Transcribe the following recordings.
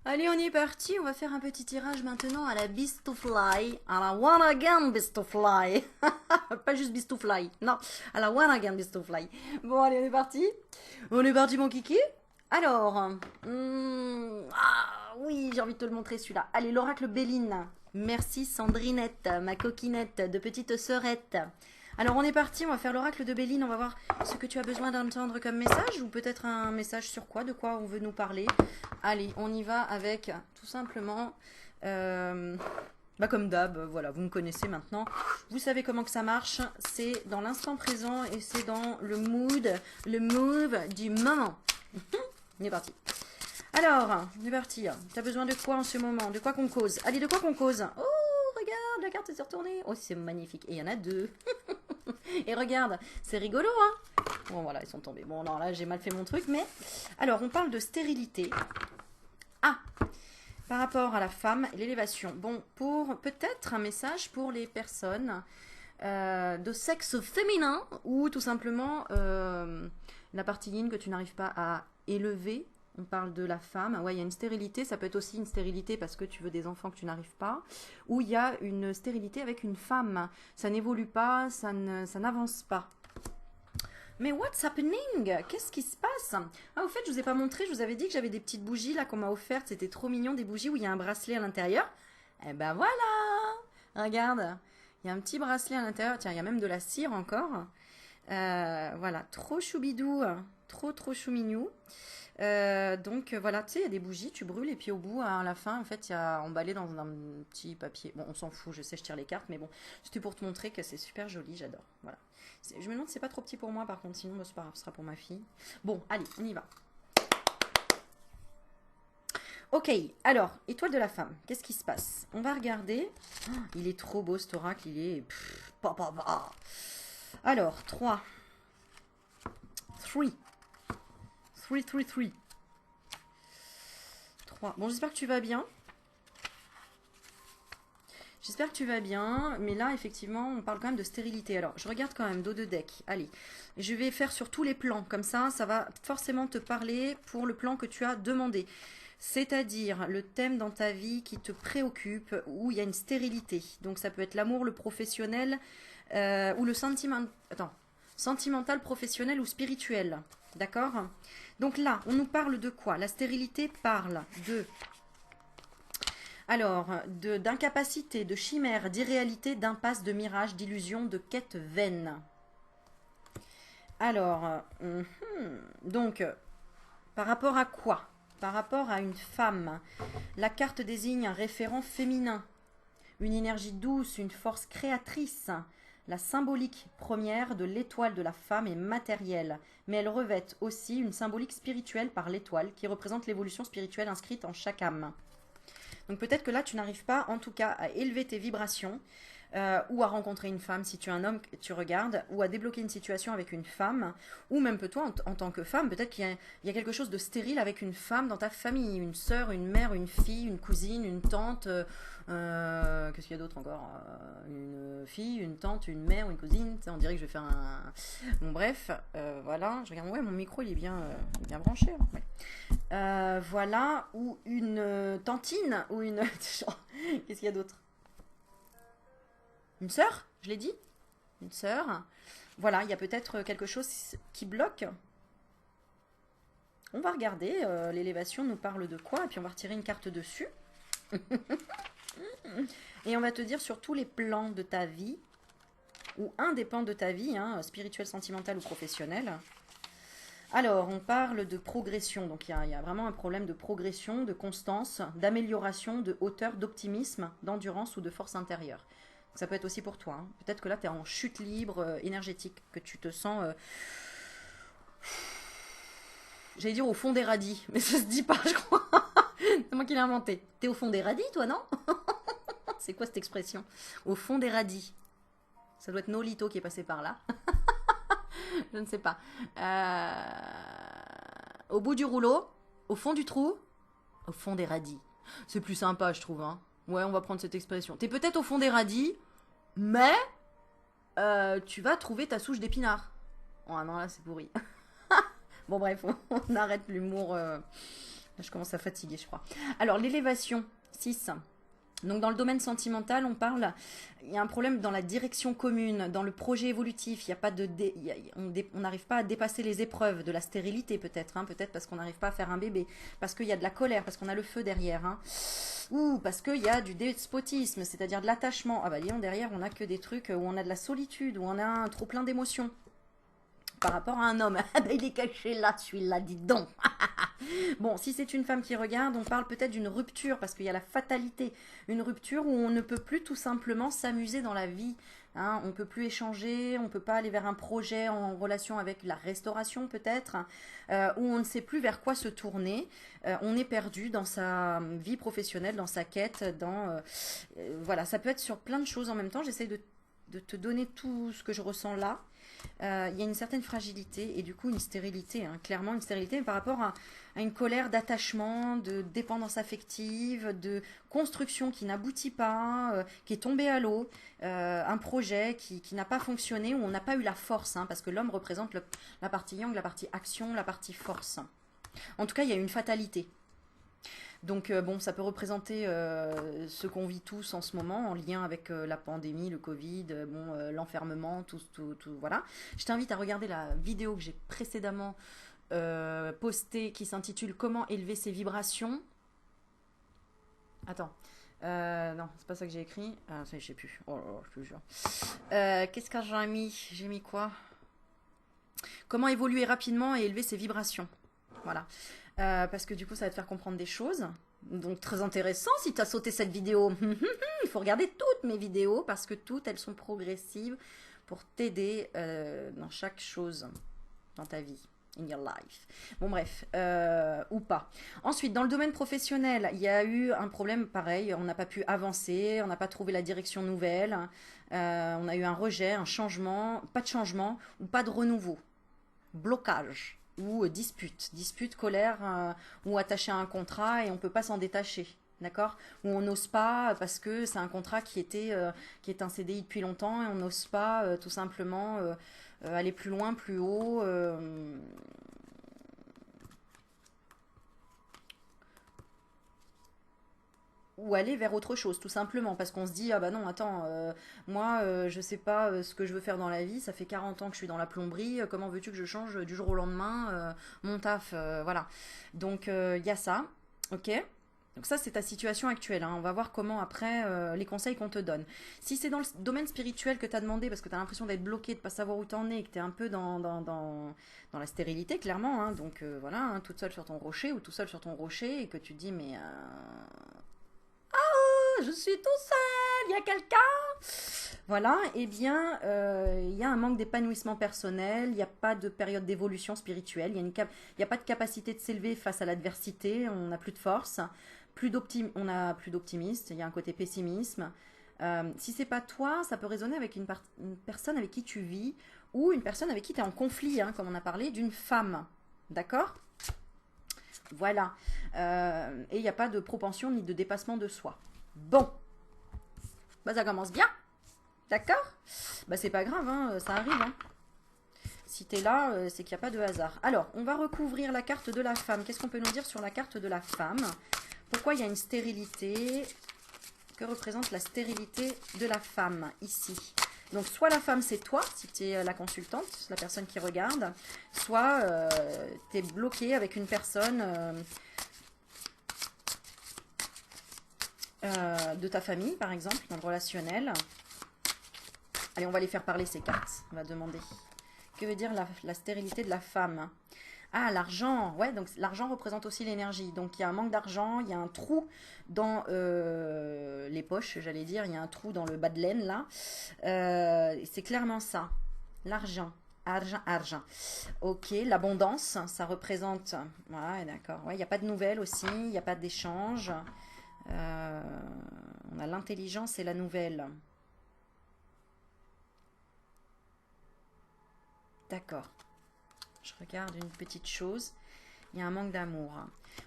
Allez, on y est parti. On va faire un petit tirage maintenant à la Beast to Fly. À la One Again Beast to Fly. Pas juste Beast to Fly. Non, à la One Again Beast to Fly. Bon, allez, on est parti. On est parti, mon kiki. Alors, ah oui, j'ai envie de te le montrer celui-là. Allez, l'oracle Béline. Merci Sandrinette, ma coquinette de petite sœurette. Alors on est parti, on va faire l'oracle de Béline, on va voir ce que tu as besoin d'entendre comme message ou peut-être un message sur quoi, de quoi on veut nous parler. Allez, on y va avec tout simplement, comme d'hab, voilà, vous me connaissez maintenant, vous savez comment que ça marche, c'est dans l'instant présent et c'est dans le move du moment. On est parti. Alors, on est parti. T'as besoin de quoi en ce moment? De quoi qu'on cause? Allez, de quoi qu'on cause? Oh, regarde, la carte s'est retournée. Oh, c'est magnifique. Et il y en a deux. Et regarde, c'est rigolo, hein? Bon, voilà, ils sont tombés. Bon, non, là, j'ai mal fait mon truc, mais... Alors, on parle de stérilité. Ah, par rapport à la femme et l'élévation. Bon, pour peut-être un message pour les personnes de sexe féminin ou tout simplement la partie yin que tu n'arrives pas à élever. On parle de la femme. Ouais, il y a une stérilité. Ça peut être aussi une stérilité parce que tu veux des enfants que tu n'arrives pas. Ou il y a une stérilité avec une femme. Ça n'évolue pas, ça n'avance pas. Mais what's happening? Qu'est-ce qui se passe? Ah, au fait, je vous ai pas montré, je vous avais dit que j'avais des petites bougies là qu'on m'a offertes. C'était trop mignon, des bougies où il y a un bracelet à l'intérieur. Eh ben voilà! Regarde, il y a un petit bracelet à l'intérieur. Tiens, il y a même de la cire encore. Voilà, trop choubidou, trop choumignou. Donc voilà, tu sais, il y a des bougies, tu brûles et puis au bout, à la fin, en fait, il y a emballé dans un petit papier. Bon, on s'en fout, je sais, je tire les cartes, mais bon, c'était pour te montrer que c'est super joli, j'adore. Voilà. Je me demande si c'est pas trop petit pour moi, par contre, sinon, bah, c'est pas grave, ce sera pour ma fille. Bon, allez, on y va. Ok, alors, étoile de la femme, qu'est-ce qui se passe? On va regarder. Oh, il est trop beau cet oracle, il est... Alors, 3. 3. 3, 3, 3. 3. Bon, j'espère que tu vas bien. J'espère que tu vas bien, mais là, effectivement, on parle quand même de stérilité. Alors, je regarde quand même dos de deck. Allez, je vais faire sur tous les plans. Comme ça va forcément te parler pour le plan que tu as demandé. C'est-à-dire le thème dans ta vie qui te préoccupe, où il y a une stérilité. Donc, ça peut être l'amour, le professionnel, ou le sentiment... Attends. Sentimental, professionnel ou spirituel. D'accord? Donc là, on nous parle de quoi? La stérilité parle de... Alors, d'incapacité, de chimère, d'irréalité, d'impasse, de mirage, d'illusion, de quête vaine. Alors, donc, par rapport à quoi? Par rapport à une femme. La carte désigne un référent féminin, une énergie douce, une force créatrice. La symbolique première de l'étoile de la femme est matérielle, mais elle revêt aussi une symbolique spirituelle par l'étoile qui représente l'évolution spirituelle inscrite en chaque âme. Donc peut-être que là, tu n'arrives pas, en tout cas, à élever tes vibrations ou à rencontrer une femme si tu es un homme que tu regardes, ou à débloquer une situation avec une femme, ou même toi, en tant que femme, peut-être qu'il y a quelque chose de stérile avec une femme dans ta famille, une sœur, une mère, une fille, une cousine, une tante, qu'est-ce qu'il y a d'autre encore? Une fille, une tante, une mère, une cousine, on dirait que je vais faire un... Bon bref, voilà, je regarde, ouais, mon micro il est bien branché. Ouais. Voilà, ou une tantine, ou une... Qu'est-ce qu'il y a d'autre? Une sœur, je l'ai dit? Une sœur. Voilà, il y a peut-être quelque chose qui bloque. On va regarder, l'élévation nous parle de quoi, et puis on va retirer une carte dessus. Et on va te dire sur tous les plans de ta vie, ou un des plans de ta vie, hein, spirituel, sentimental ou professionnel. Alors, on parle de progression, donc il y a vraiment un problème de progression, de constance, d'amélioration, de hauteur, d'optimisme, d'endurance ou de force intérieure. Ça peut être aussi pour toi. Hein. Peut-être que là, tu es en chute libre énergétique, que tu te sens... J'allais dire au fond des radis, mais ça se dit pas, je crois. C'est moi qui l'ai inventé. T'es au fond des radis, toi, non? C'est quoi cette expression? Au fond des radis. Ça doit être Nolito qui est passé par là. Je ne sais pas. Au bout du rouleau, au fond du trou, au fond des radis. C'est plus sympa, je trouve. Hein. Ouais, on va prendre cette expression. T'es peut-être au fond des radis, mais tu vas trouver ta souche d'épinards. Oh non, là, c'est pourri. Bon, bref, on arrête l'humour Je commence à fatiguer, je crois. Alors, l'élévation, 6. Donc dans le domaine sentimental, on parle, il y a un problème dans la direction commune, dans le projet évolutif, il y a pas de on n'arrive pas à dépasser les épreuves de la stérilité peut-être, hein, peut-être parce qu'on n'arrive pas à faire un bébé, parce qu'il y a de la colère, parce qu'on a le feu derrière, hein, ou parce qu'il y a du despotisme, c'est-à-dire de l'attachement. Ah bah disons derrière on a que des trucs où on a de la solitude, où on a un trop plein d'émotions par rapport à un homme. Ah bah il est caché là, celui-là, dis donc. Bon, si c'est une femme qui regarde, on parle peut-être d'une rupture, parce qu'il y a la fatalité. Une rupture où on ne peut plus tout simplement s'amuser dans la vie. Hein, on ne peut plus échanger, on ne peut pas aller vers un projet en relation avec la restauration peut-être, où on ne sait plus vers quoi se tourner. On est perdu dans sa vie professionnelle, dans sa quête, voilà, ça peut être sur plein de choses en même temps. J'essaie de te donner tout ce que je ressens là. Il y a une certaine fragilité et du coup une stérilité, hein, clairement une stérilité par rapport à une colère d'attachement, de dépendance affective, de construction qui n'aboutit pas, qui est tombée à l'eau, un projet qui n'a pas fonctionné, où on n'a pas eu la force, hein, parce que l'homme représente la partie yang, la partie action, la partie force. En tout cas, il y a une fatalité. Donc bon, ça peut représenter ce qu'on vit tous en ce moment en lien avec la pandémie, le Covid, l'enfermement, tout, voilà. Je t'invite à regarder la vidéo que j'ai précédemment postée qui s'intitule Comment élever ses vibrations. Attends. Non, c'est pas ça que j'ai écrit. Ah, ça, je sais plus. Oh, je te jure. Qu'est-ce que j'ai mis? J'ai mis quoi? Comment évoluer rapidement et élever ses vibrations. Voilà. Parce que du coup, ça va te faire comprendre des choses. Donc, très intéressant si tu as sauté cette vidéo. Il faut regarder toutes mes vidéos parce que toutes, elles sont progressives pour t'aider dans chaque chose dans ta vie. In your life. Bon bref, ou pas. Ensuite, dans le domaine professionnel, il y a eu un problème pareil, on n'a pas pu avancer, on n'a pas trouvé la direction nouvelle, on a eu un rejet, un changement, pas de changement ou pas de renouveau, blocage ou dispute, colère ou attaché à un contrat et on ne peut pas s'en détacher. D'accord? Ou on n'ose pas parce que c'est un contrat qui est un CDI depuis longtemps et on n'ose pas tout simplement aller plus loin, plus haut. Ou aller vers autre chose, tout simplement, parce qu'on se dit, ah bah non, attends, moi, je sais pas ce que je veux faire dans la vie, ça fait 40 ans que je suis dans la plomberie, comment veux-tu que je change du jour au lendemain mon taf, voilà. Donc, il y a ça, ok? Donc ça, c'est ta situation actuelle, hein. On va voir comment après les conseils qu'on te donne. Si c'est dans le domaine spirituel que tu as demandé, parce que tu as l'impression d'être bloqué, de pas savoir où t'en es, et que tu es un peu dans la stérilité, clairement, hein. Donc voilà, hein, toute seule sur ton rocher ou tout seul sur ton rocher, et que tu te dis, mais je suis tout seul, il y a quelqu'un. Voilà, eh bien, il y a un manque d'épanouissement personnel, il n'y a pas de période d'évolution spirituelle, il n'y a pas de capacité de s'élever face à l'adversité, on n'a plus de force, on a plus d'optimisme, il y a un côté pessimisme. Si c'est pas toi, ça peut résonner avec une personne avec qui tu vis ou une personne avec qui tu es en conflit, hein, comme on a parlé, d'une femme. D'accord? Voilà. Et il n'y a pas de propension ni de dépassement de soi. Bon, bah ça commence bien, d'accord? Bah c'est pas grave, hein, ça arrive, hein. Si t'es là, c'est qu'il n'y a pas de hasard. Alors, on va recouvrir la carte de la femme. Qu'est-ce qu'on peut nous dire sur la carte de la femme? Pourquoi il y a une stérilité? Que représente la stérilité de la femme ici? Donc, soit la femme, c'est toi, si tu es la consultante, la personne qui regarde, soit tu es bloqué avec une personne de ta famille, par exemple, dans le relationnel. Allez, on va les faire parler, ces cartes. On va demander. Que veut dire la stérilité de la femme? Ah, l'argent. Ouais, donc l'argent représente aussi l'énergie. Donc, il y a un manque d'argent, il y a un trou dans les poches, j'allais dire. Il y a un trou dans le bas de laine, là. C'est clairement ça. L'argent. Argent. Ok, l'abondance, ça représente... Ouais, d'accord. Ouais, il n'y a pas de nouvelles aussi, il n'y a pas d'échange. On a l'intelligence et la nouvelle. D'accord. Je regarde une petite chose. Il y a un manque d'amour.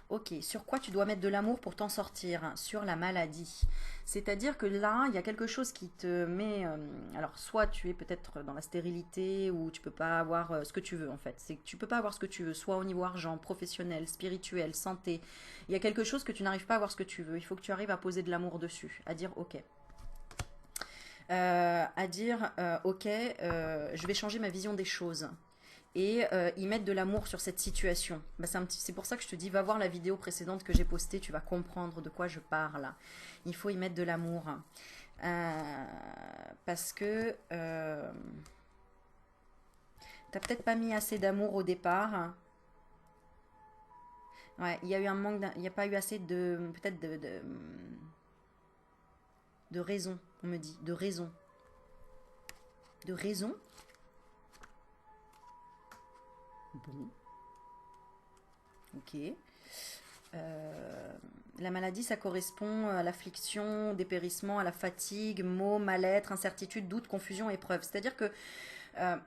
Ok, sur quoi tu dois mettre de l'amour pour t'en sortir? Sur la maladie. C'est-à-dire que là, il y a quelque chose qui te met... alors, soit tu es peut-être dans la stérilité ou tu peux pas avoir ce que tu veux en fait. C'est que tu peux pas avoir ce que tu veux, soit au niveau argent, professionnel, spirituel, santé. Il y a quelque chose que tu n'arrives pas à avoir ce que tu veux. Il faut que tu arrives à poser de l'amour dessus, à dire ok. Ok, je vais changer ma vision des choses et y mettre de l'amour sur cette situation. Bah, c'est pour ça que je te dis, va voir la vidéo précédente que j'ai postée, tu vas comprendre de quoi je parle. Il faut y mettre de l'amour. Parce que t'as peut-être pas mis assez d'amour au départ. Ouais, il y a eu un manque, il n'y a pas eu assez de, peut-être de raison, on me dit, de raison. De raison. Bon. Ok. La maladie, ça correspond à l'affliction, dépérissement, à la fatigue, maux, mal-être, incertitude, doute, confusion, épreuve. C'est-à-dire que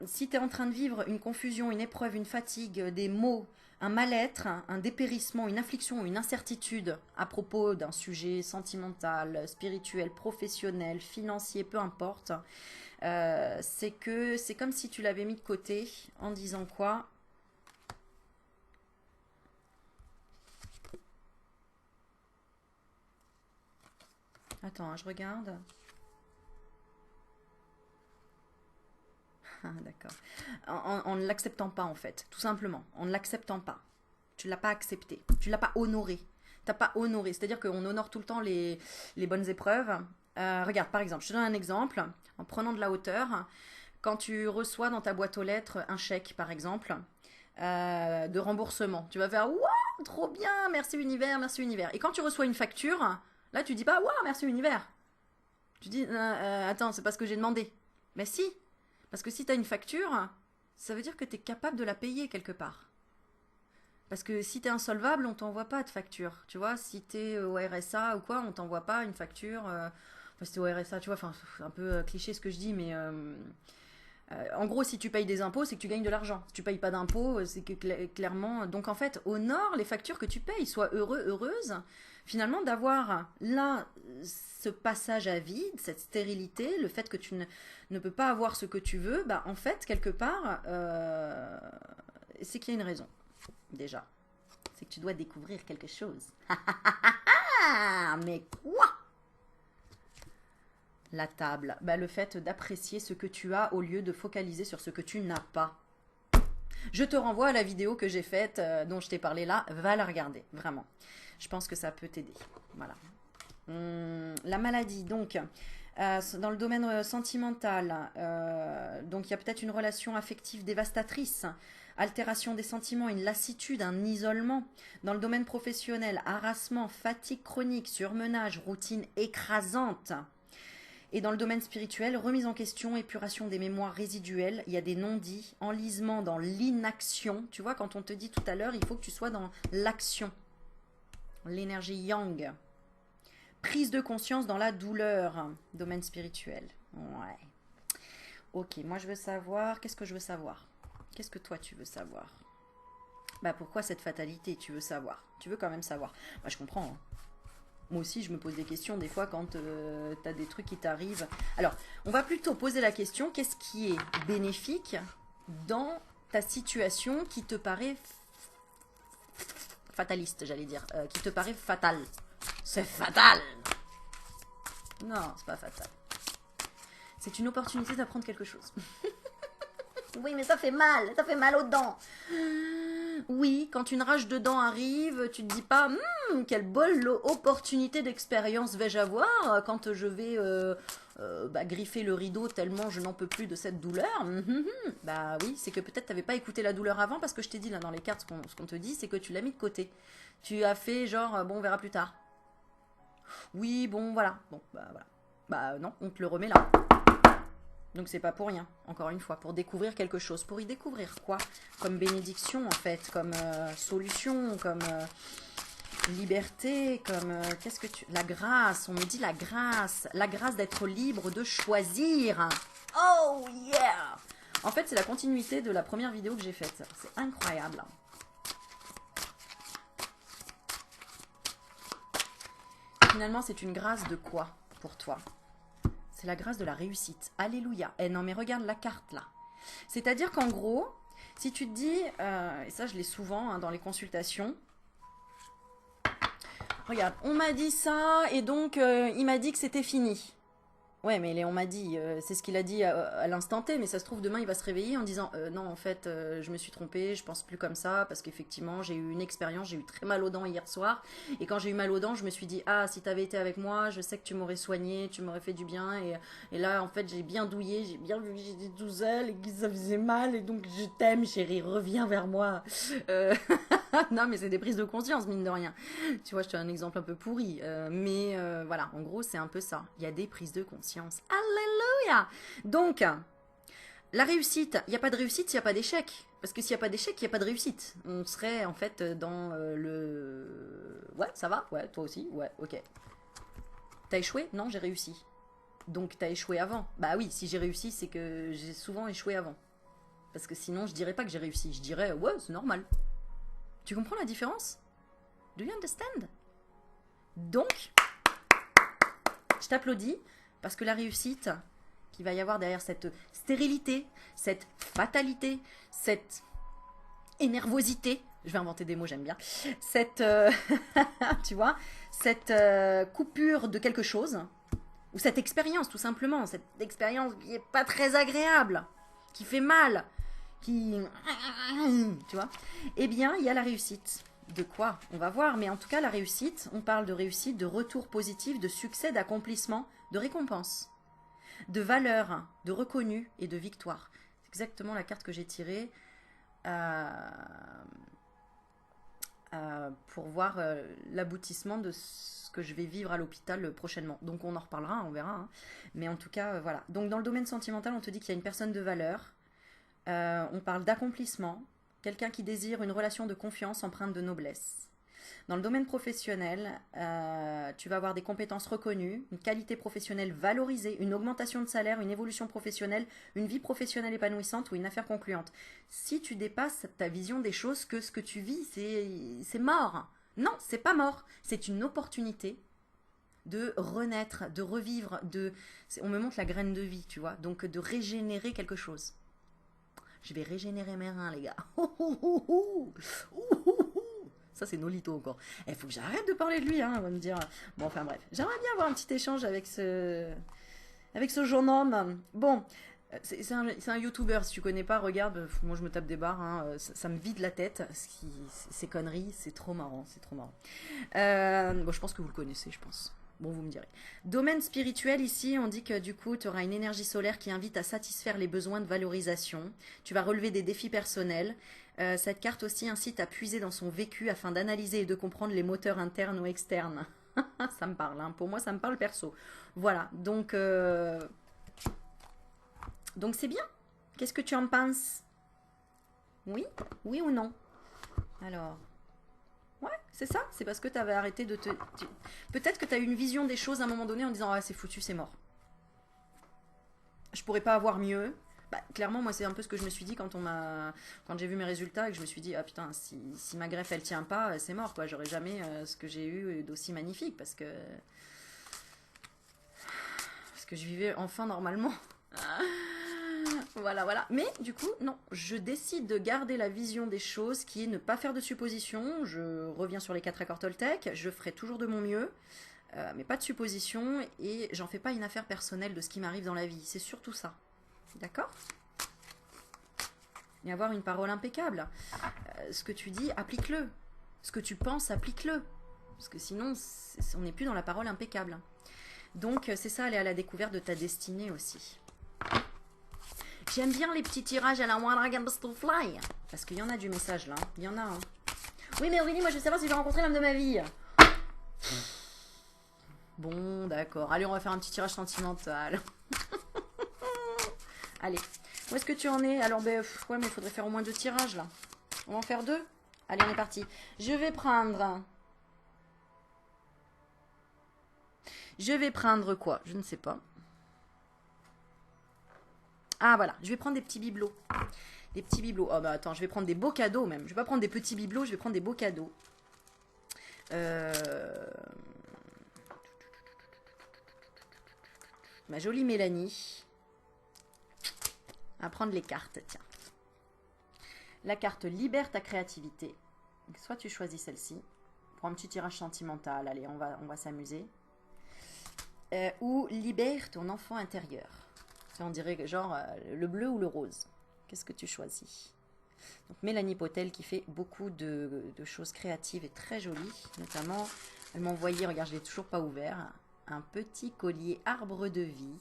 si tu es en train de vivre une confusion, une épreuve, une fatigue, des maux, un mal-être, un dépérissement, une affliction, une incertitude à propos d'un sujet sentimental, spirituel, professionnel, financier, peu importe, c'est que c'est comme si tu l'avais mis de côté en disant quoi? Attends, hein, je regarde. Ah, d'accord. En ne l'acceptant pas, en fait. Tout simplement. En ne l'acceptant pas. Tu ne l'as pas accepté. Tu ne l'as pas honoré. Tu n'as pas honoré. C'est-à-dire qu'on honore tout le temps les bonnes épreuves. Regarde, par exemple, je te donne un exemple. En prenant de la hauteur, quand tu reçois dans ta boîte aux lettres un chèque, par exemple, de remboursement, tu vas faire « Waouh, trop bien, merci univers, merci univers ». Et quand tu reçois une facture, là, tu dis pas « Waouh, merci univers ». Tu dis attends, c'est pas ce que j'ai demandé. Mais si, parce que si tu as une facture, ça veut dire que tu es capable de la payer quelque part. Parce que si tu es insolvable, on t'envoie pas de facture. Tu vois, si tu es au RSA ou quoi, on t'envoie pas une facture. Enfin, si tu es au RSA, tu vois, enfin, c'est un peu cliché ce que je dis, mais en gros, si tu payes des impôts, c'est que tu gagnes de l'argent. Si tu payes pas d'impôts, c'est que clairement. Donc en fait, honore les factures que tu payes. Sois heureux, heureuse. Finalement, d'avoir là ce passage à vide, cette stérilité, le fait que tu ne peux pas avoir ce que tu veux, bah en fait, quelque part, c'est qu'il y a une raison. Déjà. C'est que tu dois découvrir quelque chose. Mais quoi? La table, bah, le fait d'apprécier ce que tu as au lieu de focaliser sur ce que tu n'as pas. Je te renvoie à la vidéo que j'ai faite, dont je t'ai parlé là, va la regarder, vraiment. Je pense que ça peut t'aider. Voilà. La maladie, donc, dans le domaine sentimental, donc il y a peut-être une relation affective dévastatrice, altération des sentiments, une lassitude, un isolement. Dans le domaine professionnel, harassement, fatigue chronique, surmenage, routine écrasante. Et dans le domaine spirituel, remise en question, épuration des mémoires résiduelles, il y a des non-dits, enlisement dans l'inaction. Tu vois, quand on te dit tout à l'heure, il faut que tu sois dans l'action. L'énergie yang. Prise de conscience dans la douleur, domaine spirituel. Ouais. Ok, moi je veux savoir, qu'est-ce que je veux savoir? Qu'est-ce que toi tu veux savoir? Bah pourquoi cette fatalité? Tu veux savoir? Tu veux quand même savoir. Bah je comprends, hein. Moi aussi, je me pose des questions des fois quand tu as des trucs qui t'arrivent. Alors, on va plutôt poser la question, qu'est-ce qui est bénéfique dans ta situation qui te paraît fataliste, j'allais dire, qui te paraît fatale? C'est fatal! Non, c'est pas fatal. C'est une opportunité d'apprendre quelque chose. Oui, mais ça fait mal aux dents. Oui, quand une rage de dents arrive, tu te dis pas quelle bonne opportunité d'expérience vais-je avoir quand je vais griffer le rideau tellement je n'en peux plus de cette douleur. Bah oui, c'est que peut-être tu n'avais pas écouté la douleur avant parce que je t'ai dit là dans les cartes ce qu'on te dit, c'est que tu l'as mis de côté. Tu as fait genre bon, on verra plus tard. Oui, bon, voilà. Bon, bah voilà. Bah non, on te le remet là. Donc c'est pas pour rien, encore une fois, pour découvrir quelque chose. Pour y découvrir quoi? Comme bénédiction en fait, comme solution, comme liberté, comme qu'est-ce que tu... La grâce, on me dit la grâce d'être libre de choisir. Oh yeah! En fait c'est la continuité de la première vidéo que j'ai faite. C'est incroyable. finalement, c'est une grâce de quoi pour toi? C'est la grâce de la réussite. Alléluia. Eh non, mais regarde la carte là. C'est-à-dire qu'en gros, si tu te dis, et ça je l'ai souvent hein, dans les consultations, regarde, on m'a dit ça et donc il m'a dit que c'était fini. Ouais, mais on m'a dit, c'est ce qu'il a dit à l'instant T, mais ça se trouve demain il va se réveiller en disant non en fait je me suis trompé, je pense plus comme ça parce qu'effectivement j'ai eu une expérience, j'ai eu très mal aux dents hier soir et quand j'ai eu mal aux dents je me suis dit ah si t'avais été avec moi je sais que tu m'aurais soigné, tu m'aurais fait du bien et là en fait j'ai bien douillé, j'ai bien vu que j'étais tout seul et que ça faisait mal et donc je t'aime chérie, reviens vers moi. Non mais c'est des prises de conscience mine de rien. Tu vois je te donne un exemple un peu pourri, mais voilà en gros c'est un peu ça, il y a des prises de conscience. Alléluia. Donc, la réussite, il n'y a pas de réussite s'il n'y a pas d'échec. Parce que s'il n'y a pas d'échec, il n'y a pas de réussite. On serait en fait dans le... Ouais, ça va? Ouais, toi aussi? Ouais, ok. T'as échoué? Non, j'ai réussi. Donc t'as échoué avant. Bah oui, si j'ai réussi, c'est que j'ai souvent échoué avant. Parce que sinon, je dirais pas que j'ai réussi. Je dirais, ouais, c'est normal. Tu comprends la différence? Do you understand? Donc, je t'applaudis. Parce que la réussite qu'il va y avoir derrière cette stérilité, cette fatalité, cette énervosité, je vais inventer des mots, j'aime bien, cette, tu vois, cette coupure de quelque chose, ou cette expérience tout simplement, cette expérience qui n'est pas très agréable, qui fait mal, qui... Tu vois, eh bien, il y a la réussite. De quoi? On va voir, mais en tout cas, la réussite, on parle de réussite, de retour positif, de succès, d'accomplissement, de récompense, de valeur, de reconnu et de victoire. C'est exactement la carte que j'ai tirée pour voir l'aboutissement de ce que je vais vivre à l'hôpital prochainement. Donc on en reparlera, on verra. Hein. Mais en tout cas, voilà. Donc dans le domaine sentimental, on te dit qu'il y a une personne de valeur. On parle d'accomplissement. Quelqu'un qui désire une relation de confiance empreinte de noblesse. Dans le domaine professionnel, tu vas avoir des compétences reconnues, une qualité professionnelle valorisée, une augmentation de salaire, une évolution professionnelle, une vie professionnelle épanouissante ou une affaire concluante. Si tu dépasses ta vision des choses, que ce que tu vis, c'est mort. Non, c'est pas mort. C'est une opportunité de renaître, de revivre, on me montre la graine de vie, tu vois, donc de régénérer quelque chose. Je vais régénérer mes reins, les gars. Ça, c'est Nolito encore. Il faut que j'arrête de parler de lui, hein, on va me dire. Bon, enfin bref. J'aimerais bien avoir un petit échange avec ce jeune homme. Bon, c'est un YouTuber. Si tu connais pas, regarde. Moi, je me tape des barres. Hein, ça me vide la tête. Ces conneries, c'est trop marrant. C'est trop marrant. Bon, je pense que vous le connaissez, je pense. Bon, vous me direz. Domaine spirituel, ici, on dit que du coup, tu auras une énergie solaire qui invite à satisfaire les besoins de valorisation. Tu vas relever des défis personnels. Cette carte aussi incite à puiser dans son vécu afin d'analyser et de comprendre les moteurs internes ou externes. Ça me parle, hein. Pour moi, ça me parle perso. Voilà, donc c'est bien. Qu'est-ce que tu en penses? Oui? Oui ou non? Alors... Ouais, c'est ça. C'est parce que tu avais arrêté de te... Peut-être que tu as eu une vision des choses à un moment donné en disant « Ah, c'est foutu, c'est mort. Je pourrais pas avoir mieux. » Bah, clairement, moi, c'est un peu ce que je me suis dit quand j'ai vu mes résultats et que je me suis dit « Ah putain, si ma greffe, elle tient pas, c'est mort, quoi. J'aurais jamais ce que j'ai eu d'aussi magnifique parce que je vivais enfin normalement. » Voilà, voilà. Mais du coup, non, je décide de garder la vision des choses qui est ne pas faire de suppositions. Je reviens sur les 4 accords Toltec. Je ferai toujours de mon mieux, mais pas de suppositions. Et j'en fais pas une affaire personnelle de ce qui m'arrive dans la vie. C'est surtout ça. D'accord? Et avoir une parole impeccable. Ce que tu dis, applique-le. Ce que tu penses, applique-le. Parce que sinon, on n'est plus dans la parole impeccable. Donc, c'est ça, aller à la découverte de ta destinée aussi. J'aime bien les petits tirages à la One Dragon Fly. Parce qu'il y en a du message là. Il y en a. Hein. Oui, mais Aurélie, moi je veux savoir si j'ai rencontré l'homme de ma vie. Bon, d'accord. Allez, on va faire un petit tirage sentimental. Allez. Où est-ce que tu en es? Alors, ben, ouais, mais il faudrait faire au moins 2 tirages là. On va en faire 2? Allez, on est parti. Je vais prendre quoi? Je ne sais pas. Ah voilà, je vais prendre des petits bibelots. Des petits bibelots. Oh bah attends, je vais prendre des beaux cadeaux même. Je vais pas prendre des petits bibelots, je vais prendre des beaux cadeaux. Ma jolie Mélanie. À prendre les cartes, tiens. La carte libère ta créativité. Soit tu choisis celle-ci. Pour un petit tirage sentimental, allez, on va s'amuser. Ou libère ton enfant intérieur. On dirait genre le bleu ou le rose. Qu'est-ce que tu choisis? Donc Mélanie Potel qui fait beaucoup de choses créatives et très jolies. Notamment, elle m'a envoyé, regarde, je ne l'ai toujours pas ouvert, un petit collier arbre de vie.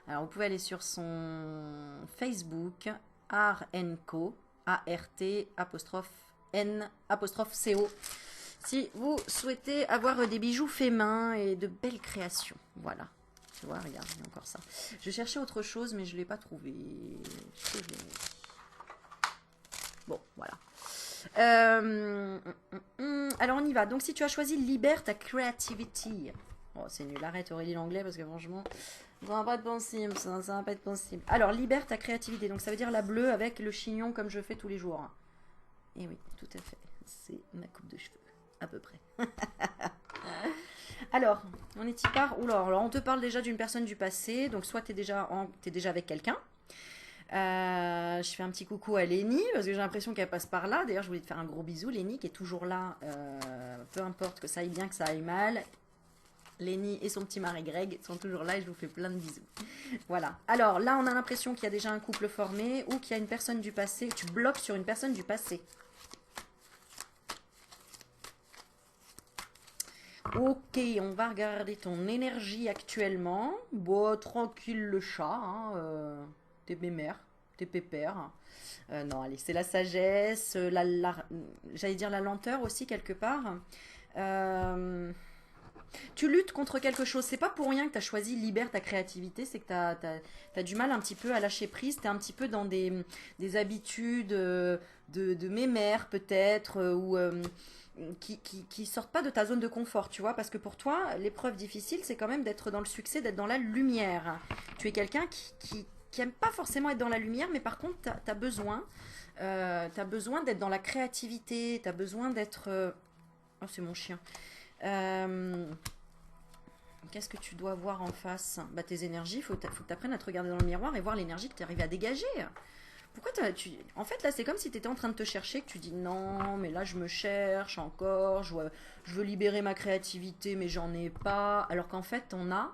Alors vous pouvez aller sur son Facebook, Art Co, A-R-T, apostrophe N, apostrophe C-O. Si vous souhaitez avoir des bijoux faits main et de belles créations. Voilà. Tu vois, regarde, il y a encore ça. Je cherchais autre chose, mais je ne l'ai pas trouvé. Bon, voilà. Alors, on y va. Donc, si tu as choisi Libère ta creativity. Oh, c'est nul. Arrête, Aurélie, l'anglais, parce que franchement, ça va pas être possible. Ça va pas être possible. Alors, libère ta créativité. Donc, ça veut dire la bleue avec le chignon comme je fais tous les jours. Et oui, tout à fait. C'est ma coupe de cheveux. À peu près. Alors, on est y part. Oula, alors on te parle déjà d'une personne du passé. Donc, soit tu es déjà avec quelqu'un. Je fais un petit coucou à Lénie parce que j'ai l'impression qu'elle passe par là. D'ailleurs, je voulais te faire un gros bisou. Lénie qui est toujours là. Peu importe que ça aille bien, que ça aille mal. Lénie et son petit mari Greg sont toujours là et je vous fais plein de bisous. Voilà. Alors là, on a l'impression qu'il y a déjà un couple formé ou qu'il y a une personne du passé. Tu bloques sur une personne du passé. Ok, on va regarder ton énergie actuellement. Bon, tranquille le chat, hein, t'es mémère, t'es pépère. Non, allez, c'est la sagesse, j'allais dire la lenteur aussi quelque part. Tu luttes contre quelque chose, c'est pas pour rien que tu as choisi libère ta créativité, c'est que tu as du mal un petit peu à lâcher prise, tu es un petit peu dans des habitudes de mémère peut-être, ou qui sortent pas de ta zone de confort, tu vois, parce que pour toi, l'épreuve difficile, c'est quand même d'être dans le succès, d'être dans la lumière. Tu es quelqu'un qui aime pas forcément être dans la lumière, mais par contre, tu as besoin, d'être dans la créativité, tu as besoin d'être... Oh, c'est mon chien. Qu'est-ce que tu dois voir en face? Bah, tes énergies, il faut que tu apprennes à te regarder dans le miroir et voir l'énergie que tu arrives à dégager. Pourquoi En fait, là, c'est comme si tu étais en train de te chercher, que tu dis non, mais là, je me cherche encore, je veux libérer ma créativité, mais j'en ai pas. Alors qu'en fait, t'en as,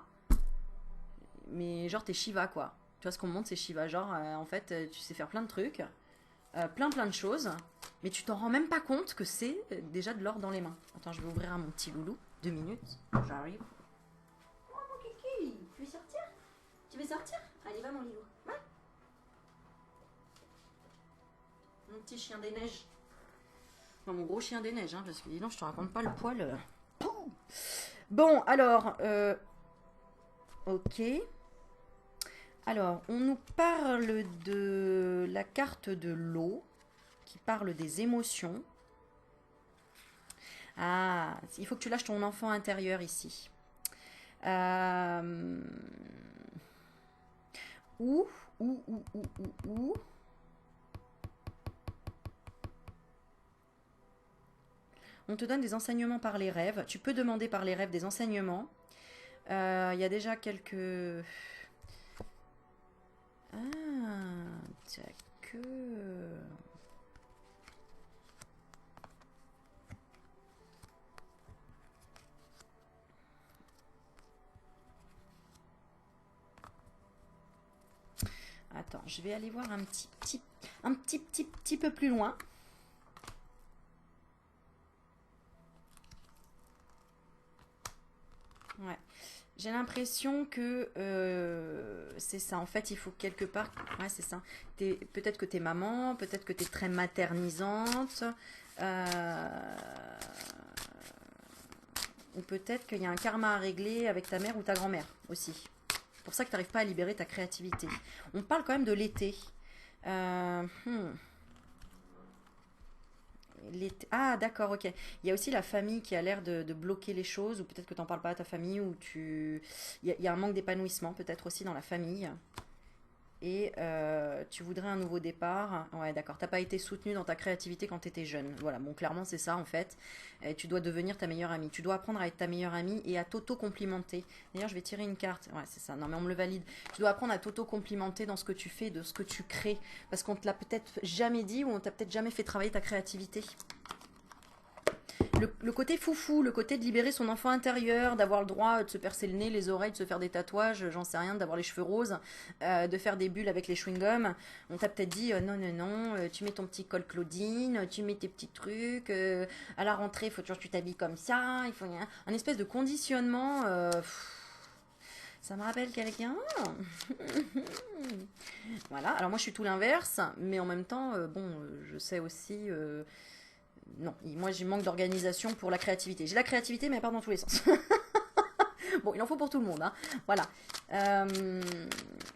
mais genre, t'es Shiva, quoi. Tu vois, ce qu'on me montre, c'est Shiva. Genre, en fait, tu sais faire plein de trucs, plein de choses, mais tu t'en rends même pas compte que c'est déjà de l'or dans les mains. Attends, je vais ouvrir à mon petit loulou. 2 minutes, j'arrive. Oh, mon kiki, tu veux sortir? Tu veux sortir? Allez, va, mon loulou. Va. Mon petit chien des neiges. Non, mon gros chien des neiges, hein, parce que dis donc, je te raconte pas le poil. Bon, alors, ok. Alors, on nous parle de la carte de l'eau, qui parle des émotions. Ah, il faut que tu lâches ton enfant intérieur ici. Ou. On te donne des enseignements par les rêves. Tu peux demander par les rêves des enseignements. Il y a déjà quelques... Ah, d'accord. Attends, je vais aller voir un petit peu plus loin. Ouais. J'ai l'impression que c'est ça. En fait, il faut quelque part... Ouais, c'est ça. Peut-être que t'es maman, peut-être que t'es très maternisante. Ou peut-être qu'il y a un karma à régler avec ta mère ou ta grand-mère aussi. C'est pour ça que tu n'arrives pas à libérer ta créativité. On parle quand même de l'été. Ah, d'accord, ok. Il y a aussi la famille qui a l'air de bloquer les choses, ou peut-être que tu n'en parles pas à ta famille, ou il y a un manque d'épanouissement, peut-être aussi dans la famille. Et tu voudrais un nouveau départ. Ouais, d'accord. T'as pas été soutenu dans ta créativité quand tu étais jeune. Voilà, bon, clairement, c'est ça en fait. Tu dois devenir ta meilleure amie. Tu dois apprendre à être ta meilleure amie et à t'auto-complimenter. D'ailleurs, je vais tirer une carte. Ouais, c'est ça. Non, mais on me le valide. Tu dois apprendre à t'auto-complimenter dans ce que tu fais, de ce que tu crées. Parce qu'on te l'a peut-être jamais dit ou on t'a peut-être jamais fait travailler ta créativité. Le côté foufou, le côté de libérer son enfant intérieur, d'avoir le droit de se percer le nez, les oreilles, de se faire des tatouages, j'en sais rien, d'avoir les cheveux roses, de faire des bulles avec les chewing-gums. On t'a peut-être dit non, non, non, tu mets ton petit col Claudine, tu mets tes petits trucs, à la rentrée, il faut toujours que tu t'habilles comme ça, il faut un espèce de conditionnement. Ça me rappelle quelqu'un. Voilà, alors moi je suis tout l'inverse, mais en même temps, bon, je sais aussi. Non, moi j'ai manque d'organisation pour la créativité. J'ai la créativité, mais elle part dans tous les sens. Bon, il en faut pour tout le monde, hein. Voilà.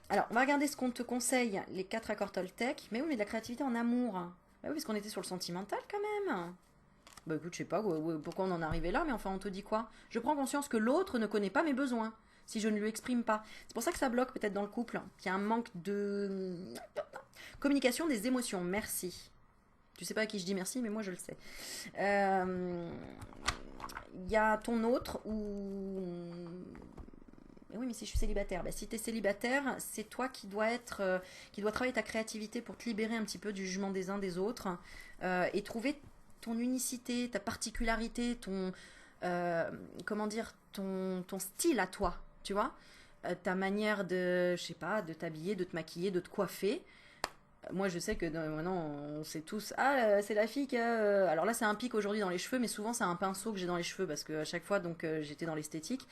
Alors, on va regarder ce qu'on te conseille, les 4 accords Toltec. Mais oui, mais de la créativité en amour. Bah oui, parce qu'on était sur le sentimental quand même. Bah écoute, je sais pas pourquoi on en est arrivé là, mais enfin, on te dit quoi? Je prends conscience que l'autre ne connaît pas mes besoins, si je ne lui exprime pas. C'est pour ça que ça bloque peut-être dans le couple, qu'il y a un manque de communication des émotions. Merci. Tu sais pas à qui je dis merci, mais moi je le sais. Il y a ton autre ou... Oui, mais si je suis célibataire, bah, si tu es célibataire, c'est toi qui dois travailler ta créativité pour te libérer un petit peu du jugement des uns des autres et trouver ton unicité, ta particularité, comment dire, ton style à toi, tu vois, ta manière de, je sais pas, de t'habiller, de te maquiller, de te coiffer. Moi, je sais que maintenant, on sait tous. Ah, c'est la fille qui a. Alors là, c'est un pic aujourd'hui dans les cheveux, mais souvent, c'est un pinceau que j'ai dans les cheveux parce que à chaque fois, donc, j'étais dans l'esthétique.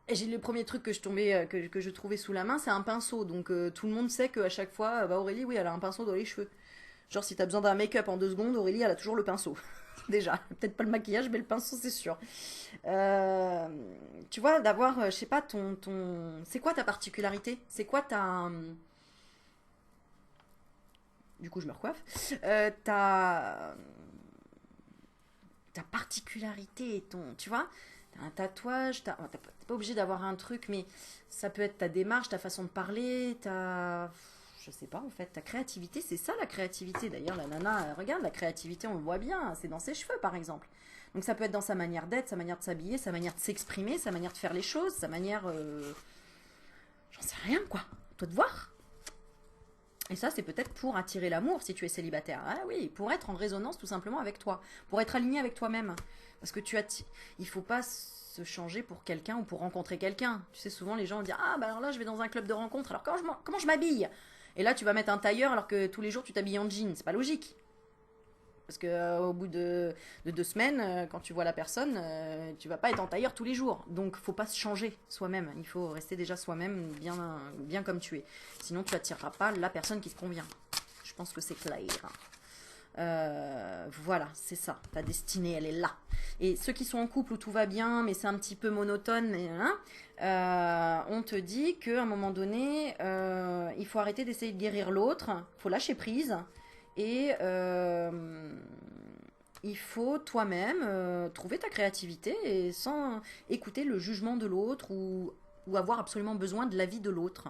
Et j'ai le premier truc que je tombais, que je trouvais sous la main, c'est un pinceau. Donc, tout le monde sait qu'à chaque fois, bah, Aurélie, oui, elle a un pinceau dans les cheveux. Genre, si t'as besoin d'un make-up en 2 secondes, Aurélie, elle a toujours le pinceau. Déjà, peut-être pas le maquillage, mais le pinceau, c'est sûr. Tu vois, d'avoir, je sais pas, c'est quoi ta particularité? C'est quoi ta. Du coup, je me recoiffe. Ta particularité et ton. Tu vois, t'as un tatouage, t'es pas obligé d'avoir un truc, mais ça peut être ta démarche, ta façon de parler, je sais pas en fait, ta créativité, c'est ça la créativité. D'ailleurs, la nana, regarde, la créativité, on le voit bien, c'est dans ses cheveux par exemple. Donc ça peut être dans sa manière d'être, sa manière de s'habiller, sa manière de s'exprimer, sa manière de faire les choses, sa manière. J'en sais rien quoi. Toi de voir. Et ça, c'est peut-être pour attirer l'amour si tu es célibataire. Ah oui, pour être en résonance tout simplement avec toi, pour être aligné avec toi-même. Parce que il faut pas se changer pour quelqu'un ou pour rencontrer quelqu'un. Tu sais, souvent les gens vont dire ah bah alors là je vais dans un club de rencontre. Alors comment je m'habille? Et là tu vas mettre un tailleur alors que tous les jours tu t'habilles en jean. C'est pas logique. Parce que au bout de 2 semaines, quand tu vois la personne, tu vas pas être en tailleur tous les jours. Donc faut pas se changer soi-même. Il faut rester déjà soi-même bien comme tu es. Sinon tu attireras pas la personne qui te convient. Je pense que c'est clair. Voilà, c'est ça. Ta destinée, elle est là. Et ceux qui sont en couple où tout va bien, mais c'est un petit peu monotone, on te dit qu'à un moment donné, il faut arrêter d'essayer de guérir l'autre. Il faut lâcher prise. Et il faut toi-même trouver ta créativité et sans écouter le jugement de l'autre ou avoir absolument besoin de l'avis de l'autre.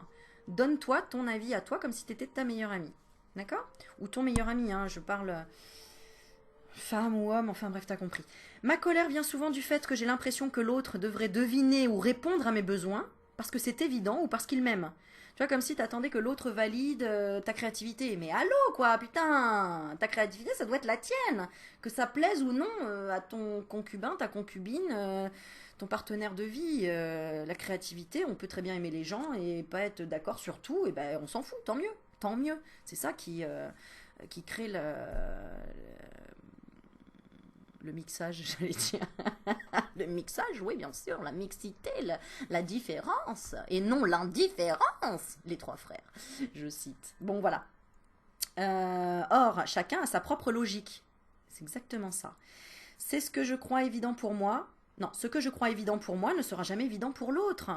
Donne-toi ton avis à toi comme si tu étais ta meilleure amie. D'accord? Ou ton meilleur ami, hein, je parle femme ou homme, enfin bref, t'as compris. Ma colère vient souvent du fait que j'ai l'impression que l'autre devrait deviner ou répondre à mes besoins parce que c'est évident ou parce qu'il m'aime. Tu vois, comme si t'attendais que l'autre valide ta créativité. Mais allô, quoi, putain! Ta créativité, ça doit être la tienne! Que ça plaise ou non à ton concubin, ta concubine, ton partenaire de vie. La créativité, on peut très bien aimer les gens et pas être d'accord sur tout, et ben on s'en fout, tant mieux. Tant mieux. C'est ça qui crée le mixage, j'allais dire. Le mixage, oui, bien sûr, la mixité, la différence, et non l'indifférence, les 3 frères, je cite. Bon, voilà. Or, chacun a sa propre logique. C'est exactement ça. C'est ce que je crois évident pour moi. Non, ce que je crois évident pour moi ne sera jamais évident pour l'autre.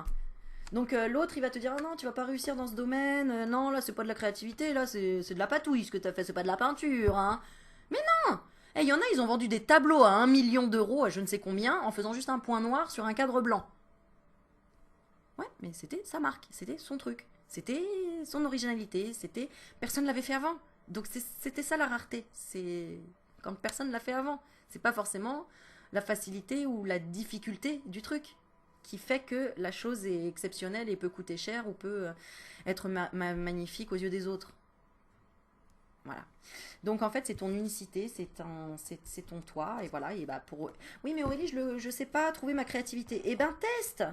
Donc l'autre, il va te dire, ah non, tu vas pas réussir dans ce domaine, non, là, c'est pas de la créativité, là, c'est de la patouille, ce que t'as fait, c'est pas de la peinture, hein. Mais non! Et il y en a, ils ont vendu des tableaux à 1 million d'euros, à je ne sais combien, en faisant juste un point noir sur un cadre blanc. Ouais, mais c'était sa marque, c'était son truc. C'était son originalité, c'était personne ne l'avait fait avant. Donc c'était ça la rareté, c'est quand personne ne l'a fait avant. C'est pas forcément la facilité ou la difficulté du truc qui fait que la chose est exceptionnelle et peut coûter cher ou peut être magnifique aux yeux des autres. Voilà. Donc en fait, c'est ton unicité, c'est ton toi, et voilà. Et bah pour oui, mais Aurélie, je sais pas trouver ma créativité. Eh ben teste.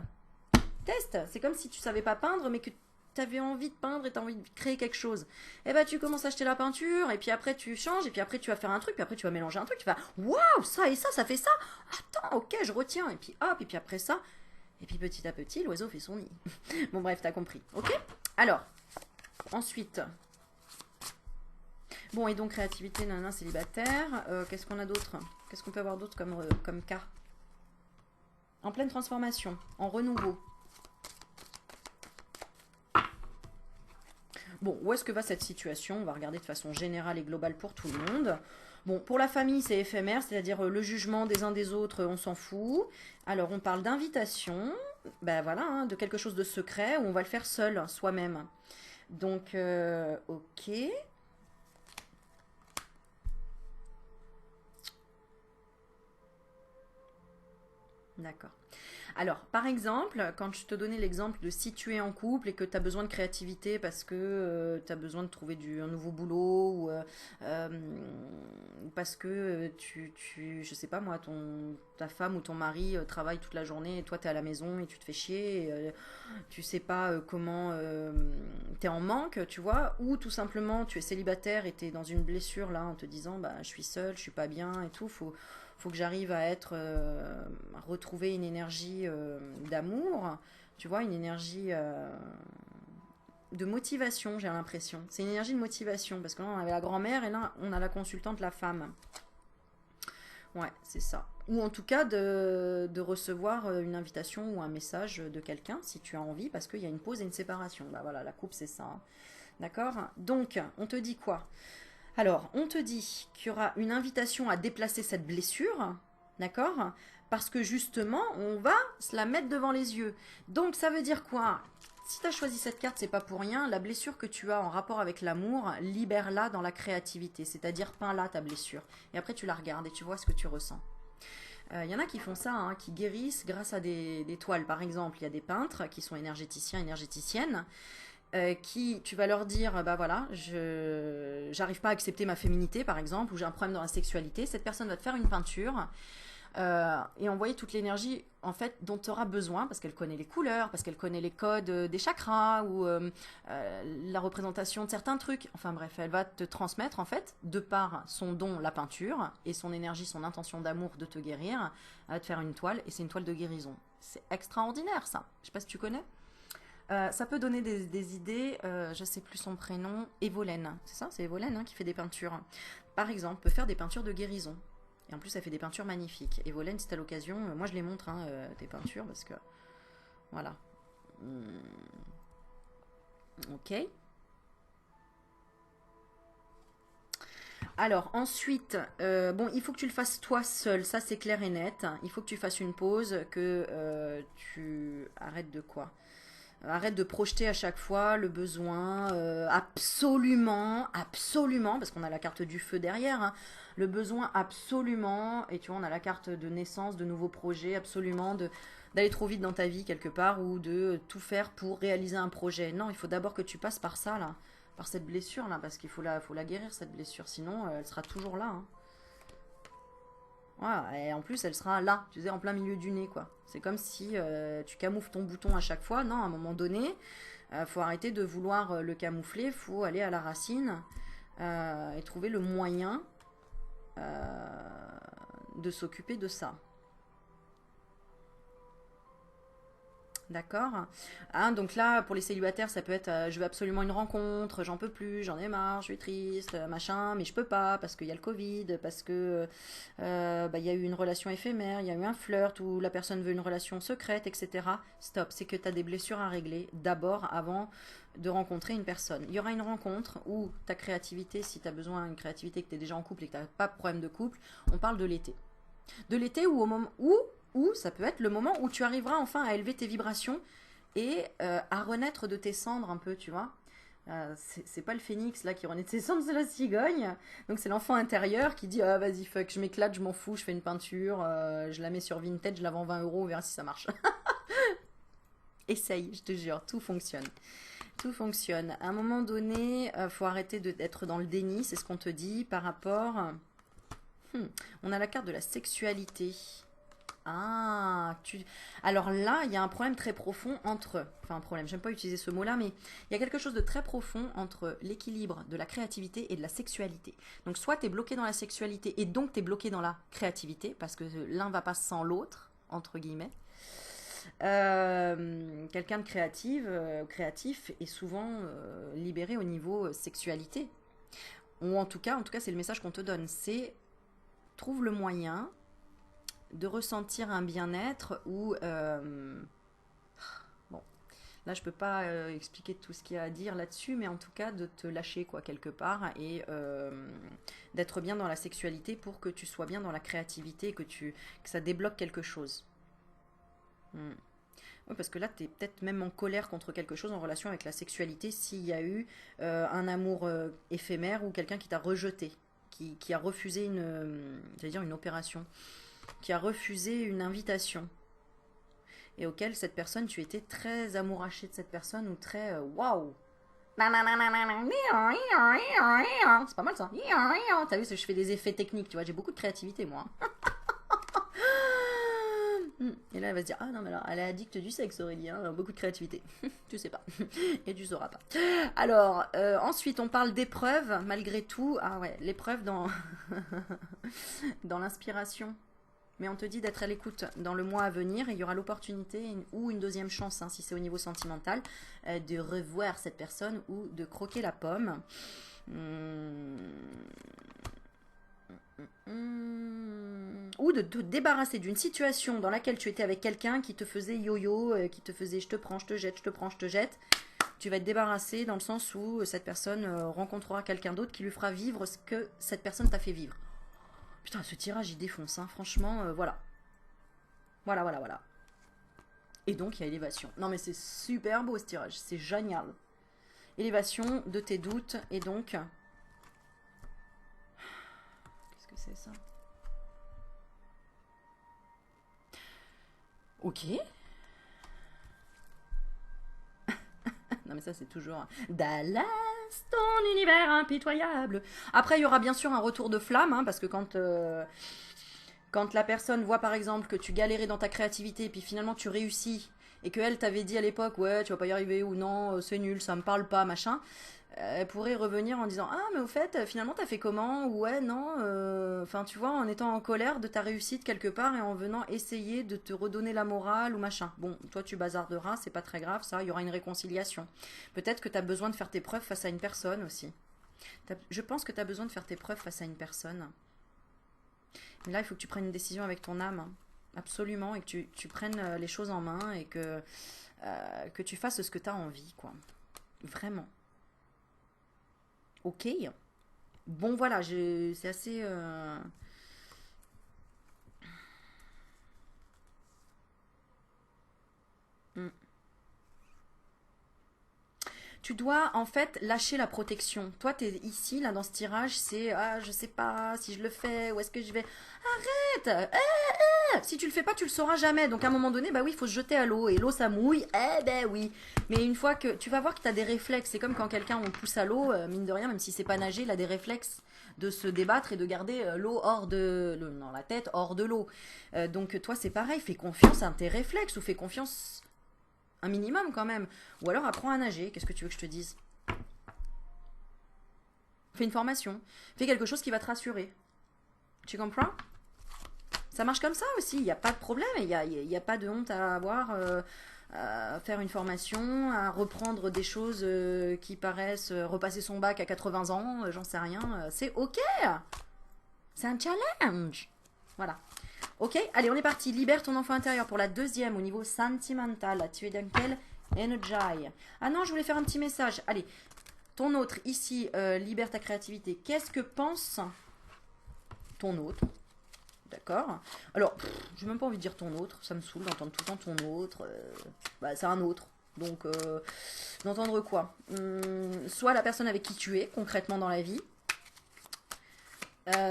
C'est comme si tu savais pas peindre, mais que tu avais envie de peindre et tu as envie de créer quelque chose. Eh ben tu commences à acheter la peinture, et puis après tu changes, et puis après tu vas faire un truc, puis après tu vas mélanger un truc, tu vas waouh, ça et ça fait ça. Attends, ok, je retiens, et puis hop, et puis après ça, et puis petit à petit, l'oiseau fait son nid. Bon bref, t'as compris, ok? Alors, ensuite. Bon, et donc créativité, nanana, célibataire. Qu'est-ce qu'on a d'autre? Qu'est-ce qu'on peut avoir d'autre comme cas? En pleine transformation, en renouveau. Bon, où est-ce que va cette situation? On va regarder de façon générale et globale pour tout le monde. Bon, pour la famille, c'est éphémère, c'est-à-dire le jugement des uns des autres, on s'en fout. Alors, on parle d'invitation, ben voilà, hein, de quelque chose de secret, où on va le faire seul, soi-même. Donc, ok. D'accord. Alors, par exemple, quand je te donnais l'exemple de si tu es en couple et que tu as besoin de créativité parce que tu as besoin de trouver un nouveau boulot ou parce que je sais pas moi, ta femme ou ton mari travaille toute la journée et toi tu es à la maison et tu te fais chier, et, tu sais pas comment tu es en manque, tu vois, ou tout simplement tu es célibataire et tu es dans une blessure là en te disant bah je suis seule, je suis pas bien et tout, faut que j'arrive à à retrouver une énergie d'amour, tu vois, une énergie de motivation, j'ai l'impression. C'est une énergie de motivation, parce que là, on avait la grand-mère et là, on a la consultante, la femme. Ouais, c'est ça. Ou en tout cas, de recevoir une invitation ou un message de quelqu'un, si tu as envie, parce qu'il y a une pause et une séparation. Bah voilà, la coupe, c'est ça. Hein. D'accord? Donc, on te dit quoi? Alors, on te dit qu'il y aura une invitation à déplacer cette blessure, d'accord? Parce que justement, on va se la mettre devant les yeux. Donc, ça veut dire quoi? Si tu as choisi cette carte, c'est pas pour rien. La blessure que tu as en rapport avec l'amour, libère-la dans la créativité, c'est-à-dire peins-la ta blessure. Et après, tu la regardes et tu vois ce que tu ressens. Y en a qui font ça, hein, qui guérissent grâce à des toiles. Par exemple, il y a des peintres qui sont énergéticiens, énergéticiennes, qui tu vas leur dire bah voilà, je j'arrive pas à accepter ma féminité par exemple, ou j'ai un problème dans la sexualité. Cette personne va te faire une peinture et envoyer toute l'énergie en fait dont tu auras besoin, parce qu'elle connaît les couleurs, parce qu'elle connaît les codes des chakras ou la représentation de certains trucs. Enfin bref, elle va te transmettre en fait, de par son don, la peinture, et son énergie, son intention d'amour de te guérir, elle va te faire une toile, et c'est une toile de guérison. C'est extraordinaire ça. Je sais pas si tu connais. Ça peut donner des idées, je sais plus son prénom, Evolène, c'est ça, c'est Evolène hein, qui fait des peintures. Par exemple, peut faire des peintures de guérison. Et en plus, elle fait des peintures magnifiques. Evolène, si t'as l'occasion, moi je les montre, hein, tes peintures, parce que, voilà. Ok. Alors, ensuite, bon, il faut que tu le fasses toi seul, ça c'est clair et net. Il faut que tu fasses une pause, que tu arrêtes de quoi? Arrête de projeter à chaque fois le besoin, absolument, parce qu'on a la carte du feu derrière, hein, le besoin absolument, et tu vois, on a la carte de naissance, de nouveaux projets, absolument, d'aller trop vite dans ta vie quelque part, ou de tout faire pour réaliser un projet. Non, il faut d'abord que tu passes par ça, là, par cette blessure, là, parce qu'il faut la guérir, cette blessure, sinon elle sera toujours là, hein. Voilà, et en plus, elle sera là, tu sais, en plein milieu du nez, quoi. C'est comme si tu camoufles ton bouton à chaque fois. Non, à un moment donné, faut arrêter de vouloir le camoufler, faut aller à la racine et trouver le moyen de s'occuper de ça. D'accord. Hein, donc là, pour les célibataires, ça peut être je veux absolument une rencontre, j'en peux plus, j'en ai marre, je suis triste, machin, mais je peux pas parce qu'il y a le Covid, parce que bah, il y a eu une relation éphémère, il y a eu un flirt ou la personne veut une relation secrète, etc. Stop, c'est que tu as des blessures à régler d'abord avant de rencontrer une personne. Il y aura une rencontre où ta créativité, si tu as besoin d'une créativité, que tu es déjà en couple et que tu n'as pas de problème de couple, on parle de l'été. De l'été ou au moment où ça peut être le moment où tu arriveras enfin à élever tes vibrations et à renaître de tes cendres un peu, tu vois. C'est pas le phénix là qui renaît de ses cendres, c'est la cigogne. Donc c'est l'enfant intérieur qui dit ah vas-y fuck, je m'éclate, je m'en fous, je fais une peinture, je la mets sur Vinted, je la vends 20 euros, on verra si ça marche. Essaye, je te jure, tout fonctionne. Tout fonctionne. À un moment donné, faut arrêter d'être dans le déni, c'est ce qu'on te dit par rapport. On a la carte de la sexualité. Ah, alors là, il y a un problème très profond entre, enfin un problème, j'aime pas utiliser ce mot-là, mais il y a quelque chose de très profond entre l'équilibre de la créativité et de la sexualité. Donc soit tu es bloqué dans la sexualité et donc tu es bloqué dans la créativité, parce que l'un va pas sans l'autre, entre guillemets. Quelqu'un de créatif est souvent libéré au niveau sexualité. Ou en tout cas c'est le message qu'on te donne, c'est trouve le moyen de ressentir un bien-être ou bon, là je peux pas expliquer tout ce qu'il y a à dire là-dessus, mais en tout cas de te lâcher quoi quelque part et d'être bien dans la sexualité pour que tu sois bien dans la créativité et que ça débloque quelque chose. Oui, parce que là, tu es peut-être même en colère contre quelque chose en relation avec la sexualité s'il y a eu un amour éphémère ou quelqu'un qui t'a rejeté, qui a refusé une opération, qui a refusé une invitation et auquel cette personne, tu étais très amouraché de cette personne ou très waouh. C'est pas mal ça. T'as vu, je fais des effets techniques, tu vois, j'ai beaucoup de créativité moi. Et là, elle va se dire ah non, mais alors, elle est addicte du sexe, Aurélie, hein, beaucoup de créativité. Tu sais pas. Et tu sauras pas. Alors, ensuite, on parle d'épreuves, malgré tout. Ah ouais, l'épreuve dans, dans l'inspiration. Mais on te dit d'être à l'écoute dans le mois à venir et il y aura l'opportunité ou une deuxième chance, hein, si c'est au niveau sentimental, de revoir cette personne ou de croquer la pomme. Ou de te débarrasser d'une situation dans laquelle tu étais avec quelqu'un qui te faisait yo-yo, qui te faisait je te prends, je te jette, je te prends, je te jette. Tu vas être débarrassé dans le sens où cette personne rencontrera quelqu'un d'autre qui lui fera vivre ce que cette personne t'a fait vivre. Putain, ce tirage il défonce, hein. Franchement, voilà. Voilà. Et donc il y a élévation. Non mais c'est super beau ce tirage, c'est génial. Élévation de tes doutes et donc... Qu'est-ce que c'est ça? Ok. Non mais ça c'est toujours Dallas, ton univers impitoyable. Après il y aura bien sûr un retour de flamme, hein, parce que quand la personne voit par exemple que tu galérais dans ta créativité et puis finalement tu réussis et qu'elle t'avait dit à l'époque ouais tu vas pas y arriver ou non c'est nul, ça me parle pas, machin, elle pourrait revenir en disant ah mais au fait finalement t'as fait comment ou ouais non enfin tu vois en étant en colère de ta réussite quelque part et en venant essayer de te redonner la morale ou machin. Bon toi tu bazarderas, c'est pas très grave ça, il y aura une réconciliation. Peut-être que t'as besoin de faire tes preuves face à une personne aussi. Je pense que t'as besoin de faire tes preuves face à une personne. Mais là, il faut que tu prennes une décision avec ton âme, hein. Absolument, et que tu prennes les choses en main et que tu fasses ce que tu as envie, quoi. Vraiment. Ok. Bon, voilà, c'est assez... Tu dois en fait lâcher la protection. Toi, tu es ici, là, dans ce tirage, c'est ah, je sais pas si je le fais, où est-ce que je vais. Arrête. Si tu le fais pas, tu le sauras jamais. Donc à un moment donné, bah oui, il faut se jeter à l'eau. Et l'eau, ça mouille. Eh ben oui. Mais une fois que tu vas voir que tu as des réflexes, c'est comme quand quelqu'un on le pousse à l'eau, mine de rien, même si c'est pas nager, il a des réflexes de se débattre et de garder l'eau hors de. Non, la tête hors de l'eau. Donc toi, c'est pareil, fais confiance à tes réflexes ou fais confiance un minimum quand même. Ou alors apprends à nager, qu'est-ce que tu veux que je te dise? Fais une formation, fais quelque chose qui va te rassurer. Tu comprends? Ça marche comme ça aussi, il n'y a pas de problème, il n'y a pas de honte à avoir, à faire une formation, à reprendre des choses qui paraissent repasser son bac à 80 ans, j'en sais rien, c'est ok. C'est un challenge. Voilà. Ok, allez, on est parti. Libère ton enfant intérieur pour la deuxième au niveau sentimental. Tu es dans quel energy? Ah non, je voulais faire un petit message. Allez, ton autre ici, libère ta créativité. Qu'est-ce que pense ton autre? D'accord. Alors, j'ai même pas envie de dire ton autre. Ça me saoule d'entendre tout le temps ton autre. Bah, c'est un autre. Donc, d'entendre quoi? Soit la personne avec qui tu es concrètement dans la vie,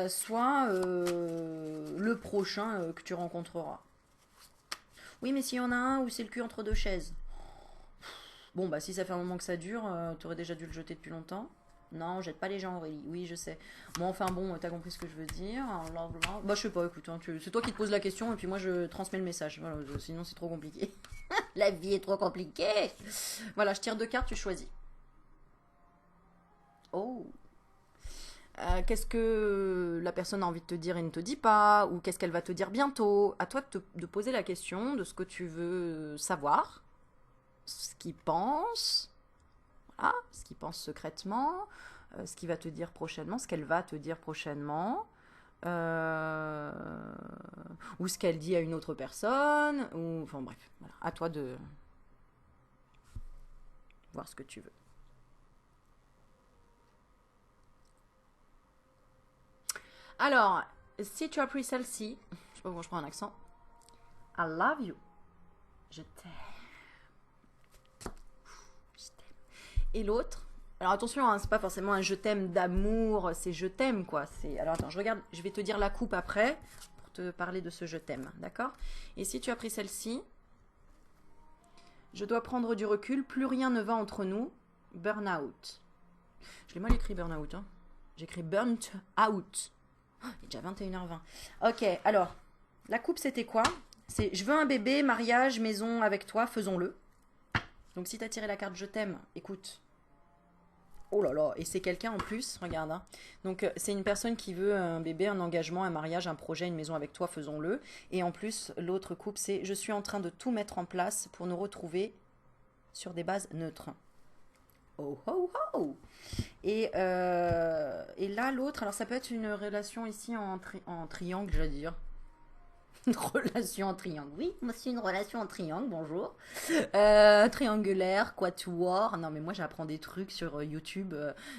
soit le prochain que tu rencontreras. Oui, mais s'il y en a un où c'est le cul entre deux chaises. Bon, bah si ça fait un moment que ça dure, t'aurais déjà dû le jeter depuis longtemps. Non, jette pas les gens, Aurélie. Oui, je sais. Bon, enfin bon, t'as compris ce que je veux dire. Bah, je sais pas, écoute, hein, c'est toi qui te poses la question et puis moi je transmets le message. Voilà, sinon c'est trop compliqué. La vie est trop compliquée. Voilà, je tire 2 cartes, tu choisis. Oh. Qu'est-ce que la personne a envie de te dire et ne te dit pas, ou qu'est-ce qu'elle va te dire bientôt. À toi de poser la question de ce que tu veux savoir, ce qu'il pense, voilà, ce qu'il pense secrètement, ce qu'il va te dire prochainement, ce qu'elle va te dire prochainement, euh, ou ce qu'elle dit à une autre personne, ou enfin bref, voilà, à toi de voir ce que tu veux. Alors, si tu as pris celle-ci, je sais pas pourquoi je prends un accent. I love you. Je t'aime. Je t'aime. Et l'autre, alors attention, hein, c'est pas forcément un je t'aime d'amour, c'est je t'aime quoi. Alors attends, je regarde, je vais te dire la coupe après pour te parler de ce je t'aime, d'accord? Et si tu as pris celle-ci, je dois prendre du recul, plus rien ne va entre nous. Burn-out. Je l'ai mal écrit burn-out, hein. J'écris burnt out. Oh, il est déjà 21h20. Ok, alors, la coupe c'était quoi? C'est je veux un bébé, mariage, maison avec toi, faisons-le. Donc si t'as tiré la carte je t'aime, écoute. Oh là là, et c'est quelqu'un en plus, regarde. Hein. Donc c'est une personne qui veut un bébé, un engagement, un mariage, un projet, une maison avec toi, faisons-le. Et en plus, l'autre coupe, c'est je suis en train de tout mettre en place pour nous retrouver sur des bases neutres. Oh ho ho. Et là, l'autre, alors ça peut être une relation ici en triangle, je vais dire. Une relation en triangle. Oui, moi c'est une relation en triangle, bonjour. Triangulaire, quatuor. Non, mais moi j'apprends des trucs sur YouTube,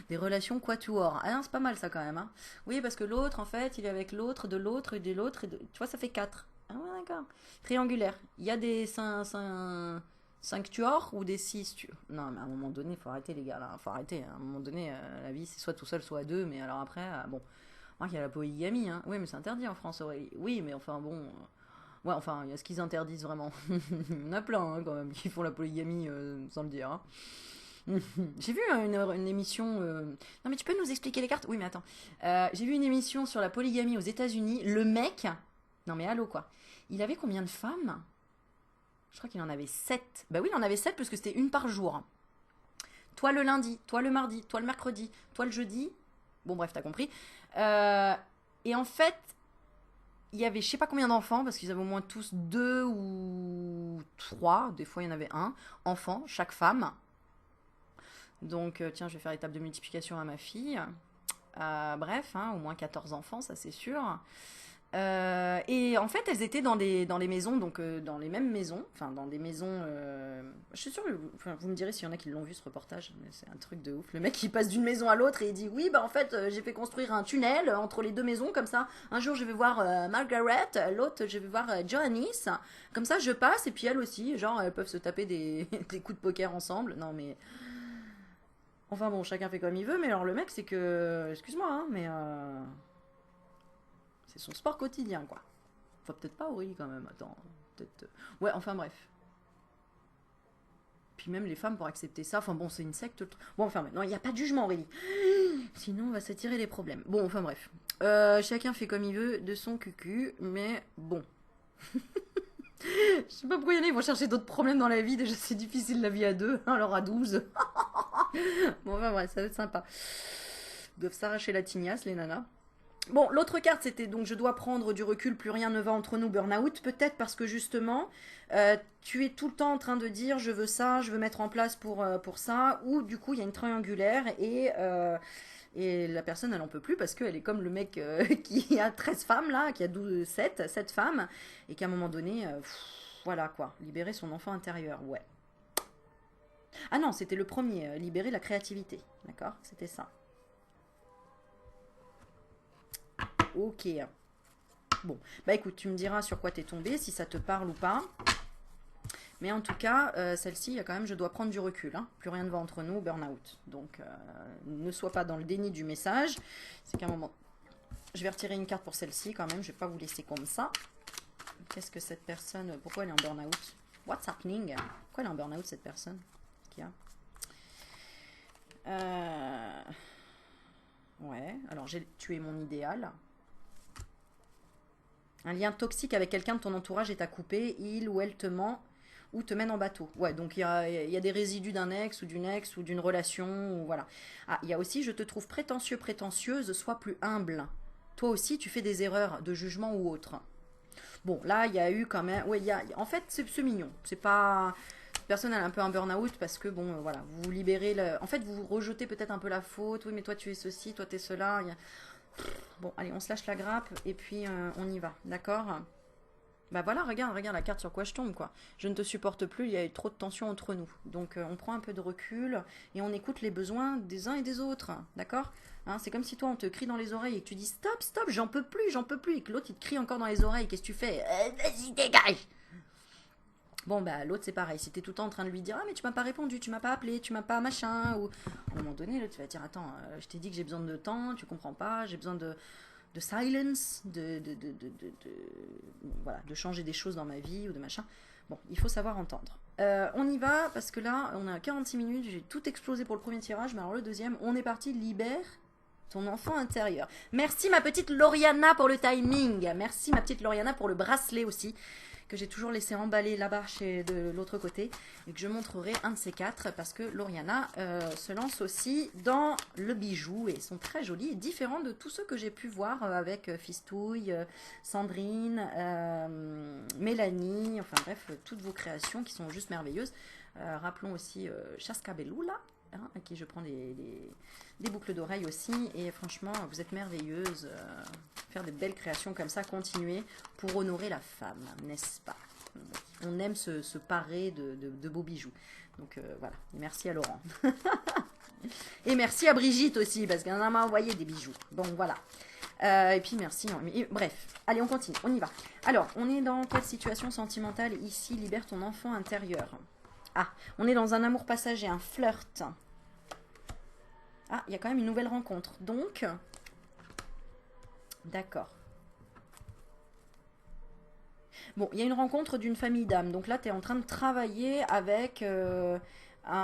des relations quatuor. Ah non, c'est pas mal ça quand même. Hein. Oui, parce que l'autre, en fait, il est avec l'autre, de l'autre et de l'autre. Tu vois, ça fait 4. Ah ouais, d'accord. Triangulaire. Il y a des cinctuors ou des six. Non, mais à un moment donné, il faut arrêter les gars. Là. Faut arrêter. À un moment donné, la vie c'est soit tout seul, soit à deux. Mais alors après, bon. Il y a la polygamie, hein. Oui, mais c'est interdit en France, Aurélie. Oui, mais enfin bon. Ouais, enfin, il y a ce qu'ils interdisent vraiment. Il y en a plein, hein, quand même, qui font la polygamie sans le dire. Hein. J'ai vu une émission. Non, mais tu peux nous expliquer les cartes? Oui, mais attends. J'ai vu une émission sur la polygamie aux États-Unis. Le mec. Non, mais allô, quoi. Il avait combien de femmes? Je crois qu'il en avait 7. Bah oui, il en avait 7 parce que c'était une par jour. Toi le lundi, toi le mardi, toi le mercredi, toi le jeudi. Bon, bref, t'as compris. Euh, et en fait, il y avait je sais pas combien d'enfants, parce qu'ils avaient au moins tous 2 ou 3, des fois il y en avait un, enfants, chaque femme. Donc, tiens, je vais faire l'étape de multiplication à ma fille. Bref, hein, au moins 14 enfants, ça c'est sûr. Et en fait, elles étaient dans les maisons, donc dans les mêmes maisons, enfin dans des maisons. Je suis sûre, enfin, vous me direz s'il y en a qui l'ont vu ce reportage, mais c'est un truc de ouf. Le mec il passe d'une maison à l'autre et il dit oui, bah en fait j'ai fait construire un tunnel entre les deux maisons, comme ça. Un jour je vais voir Margaret, l'autre je vais voir Johannis. Comme ça je passe et puis elles aussi, genre elles peuvent se taper des coups de poker ensemble. Non mais. Enfin bon, chacun fait comme il veut, mais alors le mec c'est que. Excuse-moi, hein, mais. C'est son sport quotidien, quoi. Enfin, peut-être pas Aurélie, quand même. Attends, peut-être... Ouais, enfin, bref. Puis même les femmes, pour accepter ça... Enfin, bon, c'est une secte. Bon, enfin, non, il n'y a pas de jugement, Aurélie. Sinon, on va s'attirer les problèmes. Bon, enfin, bref. Chacun fait comme il veut de son cucu, mais bon. Je sais pas pourquoi il y en a, ils vont chercher d'autres problèmes dans la vie. Déjà, c'est difficile la vie à deux, alors à 12. Bon, enfin, bref, ça va être sympa. Ils doivent s'arracher la tignasse, les nanas. Bon, l'autre carte, c'était donc je dois prendre du recul, plus rien ne va entre nous, burn-out. Peut-être parce que justement, tu es tout le temps en train de dire je veux ça, je veux mettre en place pour ça, ou du coup il y a une triangulaire et la personne elle en peut plus parce qu'elle est comme le mec qui a 13 femmes là, qui a 7 femmes, et qu'à un moment donné, voilà quoi, libérer son enfant intérieur, ouais. Ah non, c'était le premier, libérer la créativité, d'accord? C'était ça. Ok. Bon, bah écoute, tu me diras sur quoi t'es tombé, si ça te parle ou pas. Mais en tout cas, celle-ci, il y a quand même, je dois prendre du recul. Hein. Plus rien ne va entre nous, burn-out. Donc, ne sois pas dans le déni du message. C'est qu'à un moment... Je vais retirer une carte pour celle-ci quand même. Je ne vais pas vous laisser comme ça. Qu'est-ce que cette personne... Pourquoi elle est en burn-out? What's happening? Pourquoi elle est en burn-out, cette personne qui a... Ouais, alors j'ai tué mon idéal. Un lien toxique avec quelqu'un de ton entourage est à couper. Il ou elle te ment ou te mène en bateau. Ouais, donc il y a des résidus d'un ex ou d'une relation. Ou voilà. Ah, il y a aussi, je te trouve prétentieux, prétentieuse, sois plus humble. Toi aussi, tu fais des erreurs de jugement ou autre. Bon, là, il y a eu quand même... Ouais, en fait, c'est mignon. C'est pas... Personne a un peu un burn-out parce que, bon, voilà, vous vous libérez... En fait, vous rejetez peut-être un peu la faute. Oui, mais toi, tu es ceci, toi, tu es cela. Bon, allez, on se lâche la grappe et puis on y va, d'accord? Bah voilà, regarde la carte sur quoi je tombe, quoi. Je ne te supporte plus, il y a eu trop de tension entre nous. Donc, on prend un peu de recul et on écoute les besoins des uns et des autres, d'accord? Hein, c'est comme si toi, on te crie dans les oreilles et que tu dis stop, stop, j'en peux plus, et que l'autre, il te crie encore dans les oreilles. Qu'est-ce que tu fais? Vas-y, dégage! Bon, bah, l'autre, c'est pareil. Si t'es tout le temps en train de lui dire, ah, mais tu m'as pas répondu, tu m'as pas appelé, tu m'as pas machin, ou à un moment donné, l'autre, tu vas dire, attends, je t'ai dit que j'ai besoin de temps, tu comprends pas, j'ai besoin de silence, voilà, de changer des choses dans ma vie ou de machin. Bon, il faut savoir entendre. On y va, parce que là, on est à 46 minutes, j'ai tout explosé pour le premier tirage, mais alors le deuxième, on est parti, libère ton enfant intérieur. Merci ma petite Lauriana pour le timing. Merci ma petite Lauriana pour le bracelet aussi, que j'ai toujours laissé emballer là-bas de l'autre côté et que je montrerai un de ces quatre parce que Lauriana se lance aussi dans le bijou et ils sont très jolis et différents de tous ceux que j'ai pu voir avec Fistouille, Sandrine, Mélanie, enfin bref, toutes vos créations qui sont juste merveilleuses. Rappelons aussi Chaska Belloula, hein, à qui je prends des boucles d'oreilles aussi et franchement vous êtes merveilleuses. Faire des belles créations comme ça, continuer pour honorer la femme, n'est-ce pas? On aime se parer de beaux bijoux. Donc voilà, et merci à Laurent. Et merci à Brigitte aussi, parce qu'elle m'a envoyé des bijoux. Bon, voilà. Et puis merci. Bref, allez, on continue, on y va. Alors, on est dans quelle situation sentimentale ici? Libère ton enfant intérieur. Ah, on est dans un amour passager, un flirt. Ah, il y a quand même une nouvelle rencontre. Donc... D'accord. Bon, il y a une rencontre d'une famille d'âmes. Donc là, tu es en train de travailler avec...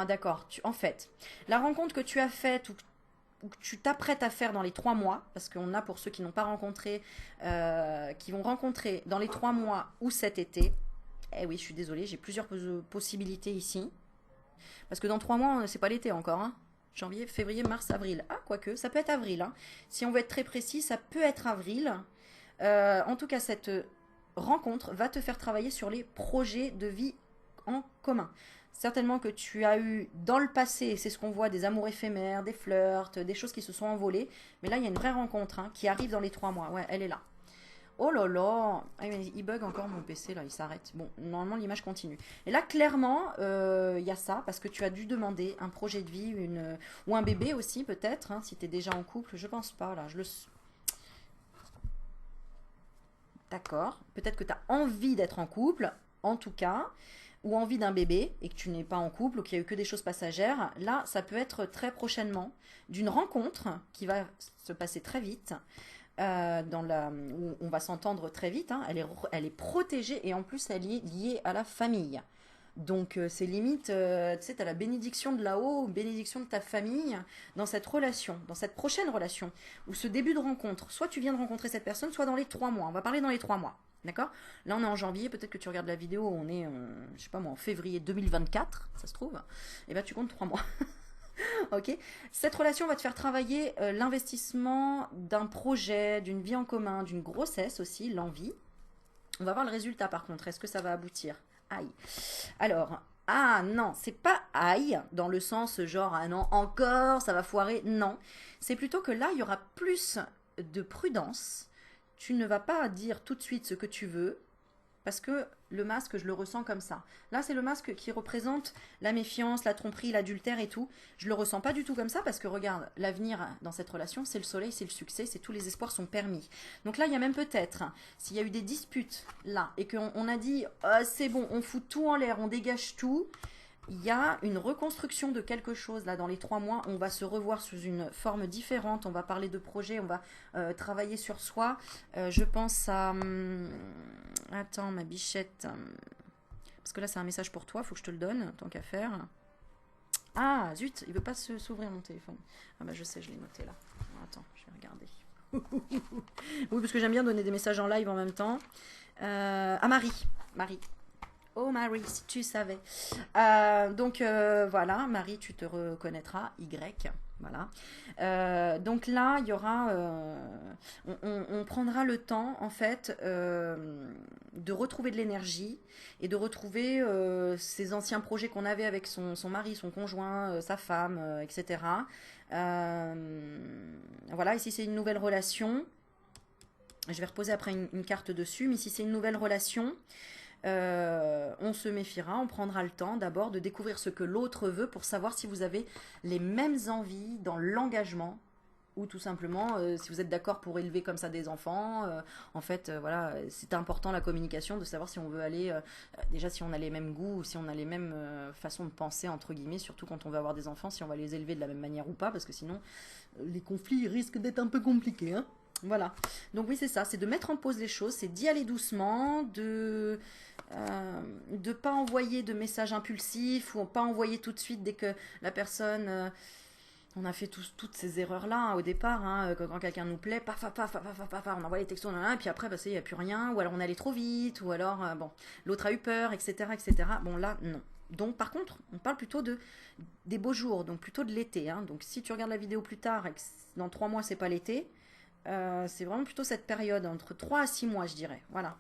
d'accord. En fait, la rencontre que tu as faite ou que tu t'apprêtes à faire dans les 3 mois, parce qu'on a pour ceux qui n'ont pas rencontré, qui vont rencontrer dans les 3 mois ou cet été. Eh oui, je suis désolée, j'ai plusieurs possibilités ici. Parce que dans 3 mois, c'est pas l'été encore, hein. Janvier, février, mars, avril. Ah, quoique, ça peut être avril. Hein. Si on veut être très précis, ça peut être avril. En tout cas, cette rencontre va te faire travailler sur les projets de vie en commun. Certainement que tu as eu dans le passé, c'est ce qu'on voit, des amours éphémères, des flirts, des choses qui se sont envolées. Mais là, il y a une vraie rencontre hein, qui arrive dans les 3 mois. Ouais, elle est là. Oh là là, ah, il bug encore mon PC là, il s'arrête. Bon, normalement l'image continue. Et là clairement, il y a ça parce que tu as dû demander un projet de vie, ou un bébé aussi peut-être, hein, si tu es déjà en couple. Je pense pas là, D'accord, peut-être que tu as envie d'être en couple, en tout cas, ou envie d'un bébé et que tu n'es pas en couple ou qu'il n'y a eu que des choses passagères. Là, ça peut être très prochainement d'une rencontre qui va se passer très vite. Où on va s'entendre très vite, hein. Elle est protégée et en plus elle est liée à la famille. Donc c'est limite, tu sais, tu as la bénédiction de là-haut, bénédiction de ta famille dans cette relation, dans cette prochaine relation, ou ce début de rencontre. Soit tu viens de rencontrer cette personne, soit dans les 3 mois. On va parler dans les 3 mois. D'accord? Là on est en janvier, peut-être que tu regardes la vidéo, on est, je sais pas moi, en février 2024, ça se trouve. Et bien tu comptes 3 mois. Ok, cette relation va te faire travailler l'investissement d'un projet, d'une vie en commun, d'une grossesse aussi, l'envie. On va voir le résultat par contre. Est-ce que ça va aboutir? Aïe. Alors, ah non, c'est pas aïe dans le sens genre ah non, encore, ça va foirer. Non, c'est plutôt que là, il y aura plus de prudence. Tu ne vas pas dire tout de suite ce que tu veux parce que le masque, je le ressens comme ça. Là, c'est le masque qui représente la méfiance, la tromperie, l'adultère et tout. Je le ressens pas du tout comme ça parce que regarde, l'avenir dans cette relation, c'est le soleil, c'est le succès, c'est tous les espoirs sont permis. Donc là, il y a même peut-être, s'il y a eu des disputes là et qu'on a dit c'est bon, on fout tout en l'air, on dégage tout. Il y a une reconstruction de quelque chose là dans les 3 mois. On va se revoir sous une forme différente. On va parler de projet. On va travailler sur soi. Je pense à. Attends, ma bichette. Parce que là, c'est un message pour toi. Il faut que je te le donne, tant qu'à faire. Ah, zut, il veut pas s'ouvrir mon téléphone. Ah, bah, je sais, je l'ai noté là. Attends, je vais regarder. Oui, parce que j'aime bien donner des messages en live en même temps. Ah, Marie. Marie. Oh Marie, si tu savais. Donc voilà, Marie, tu te reconnaîtras, Y. Voilà. Donc là, il y aura, on prendra le temps en fait de retrouver de l'énergie et de retrouver ces anciens projets qu'on avait avec son mari, son conjoint, sa femme, etc. Voilà, ici c'est une nouvelle relation. Je vais reposer après une carte dessus, mais si c'est une nouvelle relation, on se méfiera, on prendra le temps d'abord de découvrir ce que l'autre veut pour savoir si vous avez les mêmes envies dans l'engagement ou tout simplement si vous êtes d'accord pour élever comme ça des enfants. En fait, voilà, c'est important la communication, de savoir si on veut aller, déjà si on a les mêmes goûts ou si on a les mêmes façons de penser, entre guillemets, surtout quand on veut avoir des enfants, si on va les élever de la même manière ou pas, parce que sinon, les conflits risquent d'être un peu compliqués, hein. Voilà. Donc oui, c'est ça, c'est de mettre en pause les choses, c'est d'y aller doucement, de pas envoyer de messages impulsifs ou pas envoyer tout de suite dès que la personne... on a fait toutes ces erreurs-là au départ, hein, quand quelqu'un nous plaît, paf, paf, paf, paf, paf, paf, on envoie les textos, et puis après, bah, il n'y a plus rien, ou alors on allait trop vite, ou alors, bon, l'autre a eu peur, etc., etc. Bon, là, non. Donc, par contre, on parle plutôt des beaux jours, donc plutôt de l'été. Hein. Donc, si tu regardes la vidéo plus tard et que dans 3 mois, c'est pas l'été, c'est vraiment plutôt cette période, entre 3 à 6 mois, je dirais. Voilà.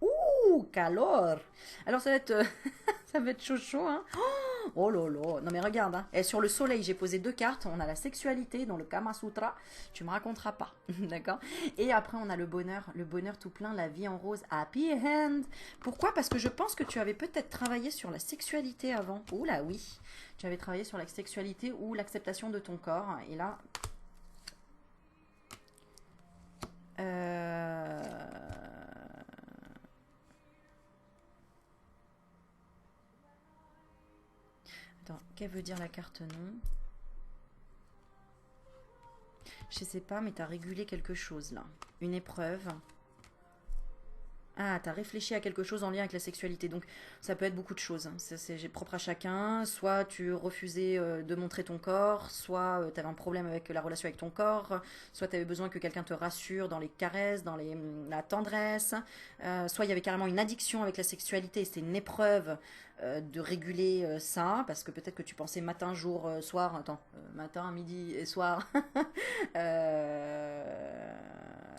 Ouh, calor. Alors, ça va être, ça va être chaud, chaud, hein. Oh là là. Non, mais regarde, hein. Et sur le soleil, j'ai posé 2 cartes. On a la sexualité dans le Kama Sutra. Tu me raconteras pas. D'accord. Et après, on a le bonheur tout plein, la vie en rose, happy end. Pourquoi? Parce que je pense que tu avais peut-être travaillé sur la sexualité avant. Oh là, oui. Tu avais travaillé sur la sexualité ou l'acceptation de ton corps. Et là... Attends, qu'elle veut dire la carte non? Je sais pas, mais tu as régulé quelque chose là. Une épreuve. Ah, tu as réfléchi à quelque chose en lien avec la sexualité. Donc, ça peut être beaucoup de choses. C'est propre à chacun. Soit tu refusais de montrer ton corps, soit tu avais un problème avec la relation avec ton corps, soit tu avais besoin que quelqu'un te rassure dans les caresses, dans la tendresse, soit il y avait carrément une addiction avec la sexualité. C'était une épreuve de réguler ça, parce que peut-être que tu pensais matin, jour, soir, attends, matin, midi et soir,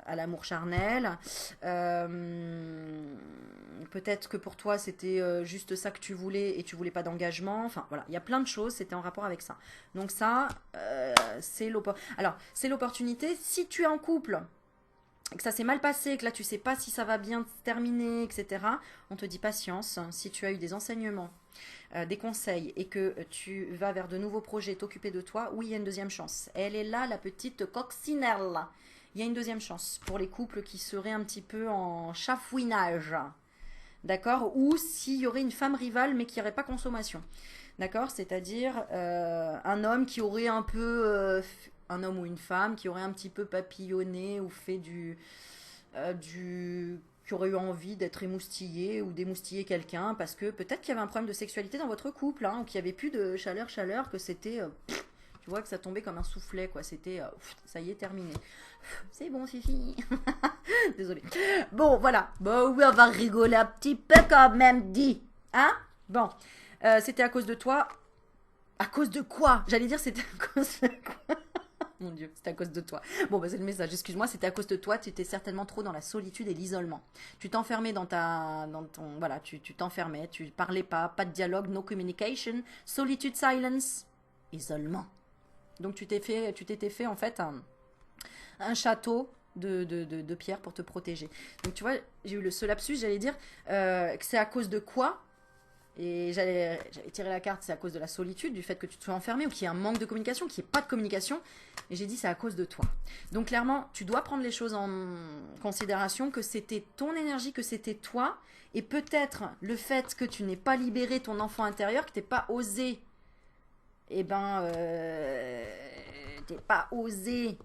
à l'amour charnel. Peut-être que pour toi c'était juste ça que tu voulais et tu voulais pas d'engagement. Enfin voilà, il y a plein de choses, c'était en rapport avec ça. Donc ça, c'est l'opportunité. Si tu es en couple, que ça s'est mal passé, que là tu sais pas si ça va bien se terminer, etc., on te dit patience. Si tu as eu des enseignements, des conseils et que tu vas vers de nouveaux projets, t'occuper de toi, oui, il y a une deuxième chance. Elle est là, la petite coccinelle. Il y a une deuxième chance pour les couples qui seraient un petit peu en chafouinage. D'accord? Ou s'il y aurait une femme rivale mais qui n'aurait pas consommation. D'accord? C'est-à-dire un homme qui aurait un peu... un homme ou une femme qui aurait un petit peu papillonné ou fait qui aurait eu envie d'être émoustillé ou d'émoustiller quelqu'un parce que peut-être qu'il y avait un problème de sexualité dans votre couple, hein, ou qu'il n'y avait plus de chaleur, que c'était... tu vois que ça tombait comme un soufflet, quoi. C'était... ça y est, terminé. C'est bon, Fifi. Désolée. Bon, voilà. Bon, oui, on va rigoler un petit peu quand même, dit. Hein? Bon. C'était à cause de toi. À cause de quoi? J'allais dire c'était à cause de quoi? Mon Dieu, c'était à cause de toi. Bon, bah, c'est le message. Excuse-moi, c'était à cause de toi. Tu étais certainement trop dans la solitude et l'isolement. Tu t'enfermais voilà, tu t'enfermais. Tu parlais pas de dialogue, no communication. Solitude, silence, isolement. Donc tu t'étais fait en fait un château de pierre pour te protéger. Donc tu vois, j'ai eu ce lapsus, j'allais dire que c'est à cause de quoi. Et j'allais tirer la carte, c'est à cause de la solitude, du fait que tu te sois enfermé ou qu'il y ait un manque de communication, qu'il n'y ait pas de communication. Et j'ai dit, c'est à cause de toi. Donc clairement, tu dois prendre les choses en considération, que c'était ton énergie, que c'était toi. Et peut-être le fait que tu n'aies pas libéré ton enfant intérieur, que tu n'aies pas osé, t'es pas osé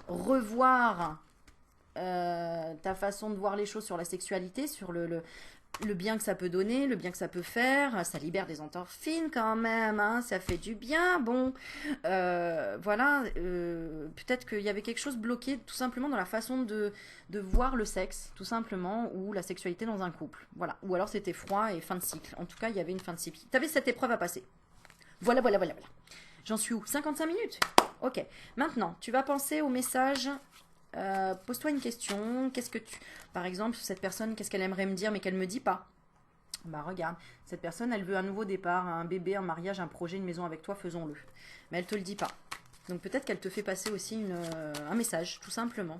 revoir ta façon de voir les choses sur la sexualité, sur le bien que ça peut donner, le bien que ça peut faire. Ça libère des endorphines quand même, hein, ça fait du bien. Bon, voilà, peut-être qu'il y avait quelque chose bloqué tout simplement dans la façon de voir le sexe, tout simplement, ou la sexualité dans un couple. Voilà, ou alors c'était froid et fin de cycle. En tout cas, il y avait une fin de cycle. Tu avais cette épreuve à passer. Voilà. J'en suis où? 55 minutes? Ok. Maintenant, tu vas penser au message. Pose-toi une question. Par exemple, cette personne, qu'est-ce qu'elle aimerait me dire mais qu'elle ne me dit pas? Bah regarde, cette personne, elle veut un nouveau départ, un bébé, un mariage, un projet, une maison avec toi, faisons-le. Mais elle te le dit pas. Donc peut-être qu'elle te fait passer aussi un message, tout simplement.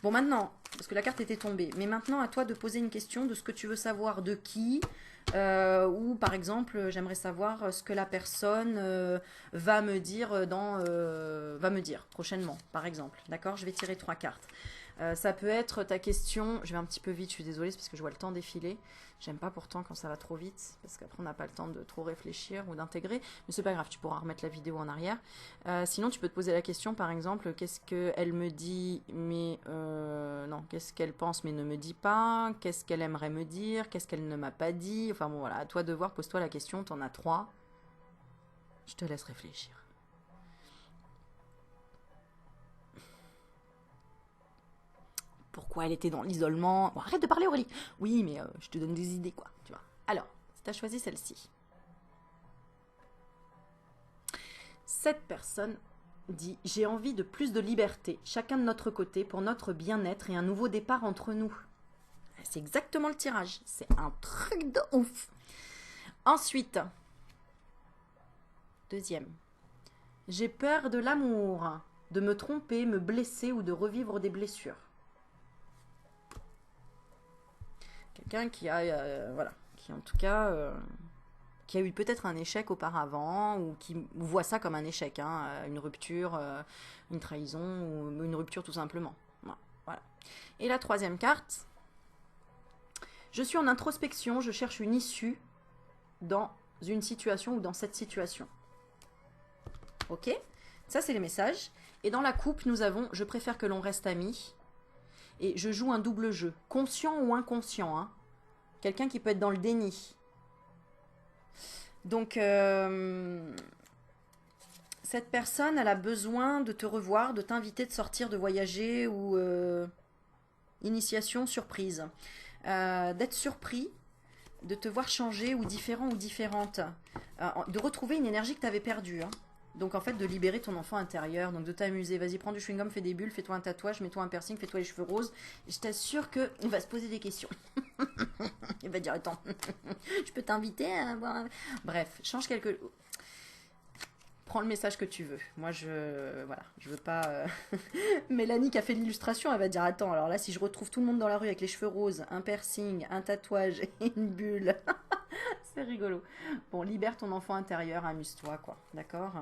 Bon, maintenant, parce que la carte était tombée, mais maintenant à toi de poser une question de ce que tu veux savoir de qui, ou par exemple, j'aimerais savoir ce que la personne va me dire prochainement, par exemple. D'accord? Je vais tirer 3 cartes. Ça peut être ta question, je vais un petit peu vite, je suis désolée, c'est parce que je vois le temps défiler. J'aime pas pourtant quand ça va trop vite, parce qu'après on n'a pas le temps de trop réfléchir ou d'intégrer. Mais c'est pas grave, tu pourras remettre la vidéo en arrière. Sinon, tu peux te poser la question, par exemple, qu'est-ce qu'elle me dit, mais non, qu'est-ce qu'elle pense, mais ne me dit pas, qu'est-ce qu'elle aimerait me dire, qu'est-ce qu'elle ne m'a pas dit. Enfin bon, voilà, à toi de voir, pose-toi la question, t'en as 3. Je te laisse réfléchir. Pourquoi elle était dans l'isolement. Bon, arrête de parler, Aurélie. Oui, mais je te donne des idées, quoi. Tu vois. Alors, si tu as choisi celle-ci. Cette personne dit « J'ai envie de plus de liberté, chacun de notre côté, pour notre bien-être et un nouveau départ entre nous. » C'est exactement le tirage. C'est un truc de ouf. Ensuite, deuxième. « J'ai peur de l'amour, de me tromper, me blesser ou de revivre des blessures. » Quelqu'un qui a, qui en tout cas, qui a eu peut-être un échec auparavant ou qui voit ça comme un échec, hein, une rupture, une trahison ou une rupture tout simplement. Voilà. Et la troisième carte, je suis en introspection, je cherche une issue dans une situation ou dans cette situation. Ok? Ça, c'est les messages. Et dans la coupe, nous avons, je préfère que l'on reste amis. Et je joue un double jeu, conscient ou inconscient. Hein. Quelqu'un qui peut être dans le déni. Donc, cette personne, elle a besoin de te revoir, de t'inviter, de sortir, de voyager ou initiation, surprise. D'être surpris, de te voir changer ou différent ou différente. De retrouver une énergie que tu avais perdue. Hein. Donc en fait de libérer ton enfant intérieur, donc de t'amuser. Vas-y, prends du chewing-gum, fais des bulles, fais-toi un tatouage, mets-toi un piercing, fais-toi les cheveux roses. Et je t'assure qu'il va se poser des questions. Il va dire attends, je peux t'inviter à voir. Bref, change quelque. Prends le message que tu veux. Moi je veux pas. Mélanie qui a fait l'illustration, elle va dire attends, alors là si je retrouve tout le monde dans la rue avec les cheveux roses, un piercing, un tatouage et une bulle. C'est rigolo. Bon, libère ton enfant intérieur, amuse-toi, quoi. D'accord?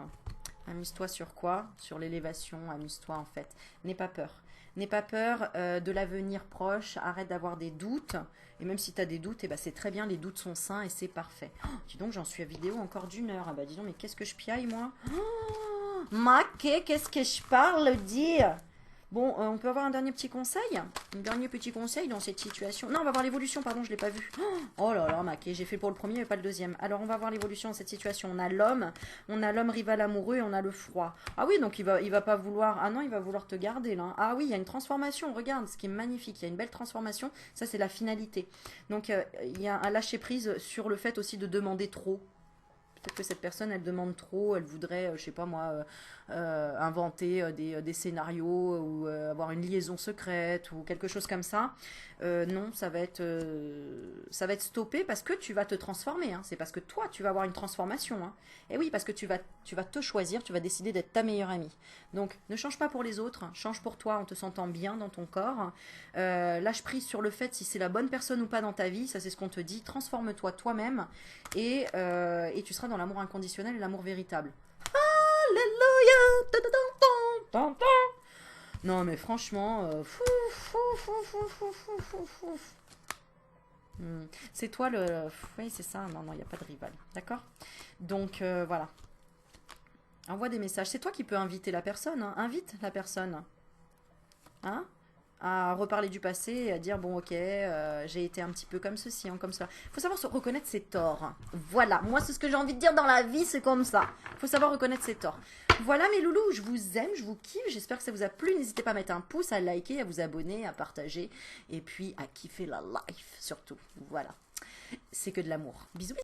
Amuse-toi sur quoi? Sur l'élévation, amuse-toi en fait. N'aie pas peur. N'aie pas peur de l'avenir proche, arrête d'avoir des doutes. Et même si tu as des doutes, eh ben, c'est très bien, les doutes sont sains et c'est parfait. Oh, dis donc, j'en suis à vidéo encore d'1 heure. Ah bah dis donc, mais qu'est-ce que je piaille, moi? Oh, maquet, qu'est-ce que je parle, dire? Bon, on peut avoir un dernier petit conseil? Un dernier petit conseil dans cette situation? Non, on va voir l'évolution, pardon, je ne l'ai pas vu. Oh là là, maquet, j'ai fait pour le premier mais pas le deuxième. Alors, on va voir l'évolution dans cette situation. On a l'homme rival amoureux et on a le froid. Ah oui, donc il va pas vouloir... Ah non, il va vouloir te garder, là. Ah oui, il y a une transformation, regarde, ce qui est magnifique. Il y a une belle transformation. Ça, c'est la finalité. Donc, il y a un lâcher-prise sur le fait aussi de demander trop. Peut-être que cette personne, elle demande trop, elle voudrait, je sais pas moi, inventer des scénarios ou avoir une liaison secrète ou quelque chose comme ça. Non, ça va être stoppé parce que tu vas te transformer. Hein. C'est parce que toi, tu vas avoir une transformation. Hein. Et oui, parce que tu vas te choisir, tu vas décider d'être ta meilleure amie. Donc, ne change pas pour les autres, change pour toi en te sentant bien dans ton corps. Lâche prise sur le fait si c'est la bonne personne ou pas dans ta vie, ça c'est ce qu'on te dit. Transforme-toi toi-même et tu seras dans l'amour inconditionnel et l'amour véritable. Alléluia. Non mais franchement, c'est toi le... Oui c'est ça, non, il n'y a pas de rival, d'accord. Donc voilà, envoie des messages, c'est toi qui peux inviter la personne, hein. Invite la personne, hein, à reparler du passé et à dire bon ok j'ai été un petit peu comme ceci, hein, comme ça. Il faut savoir se reconnaître ses torts. Voilà, moi c'est ce que j'ai envie de dire dans la vie, c'est comme ça. Il faut savoir reconnaître ses torts. Voilà mes loulous, je vous aime, je vous kiffe, j'espère que ça vous a plu. N'hésitez pas à mettre un pouce, à liker, à vous abonner, à partager et puis à kiffer la life surtout. Voilà, c'est que de l'amour. Bisous.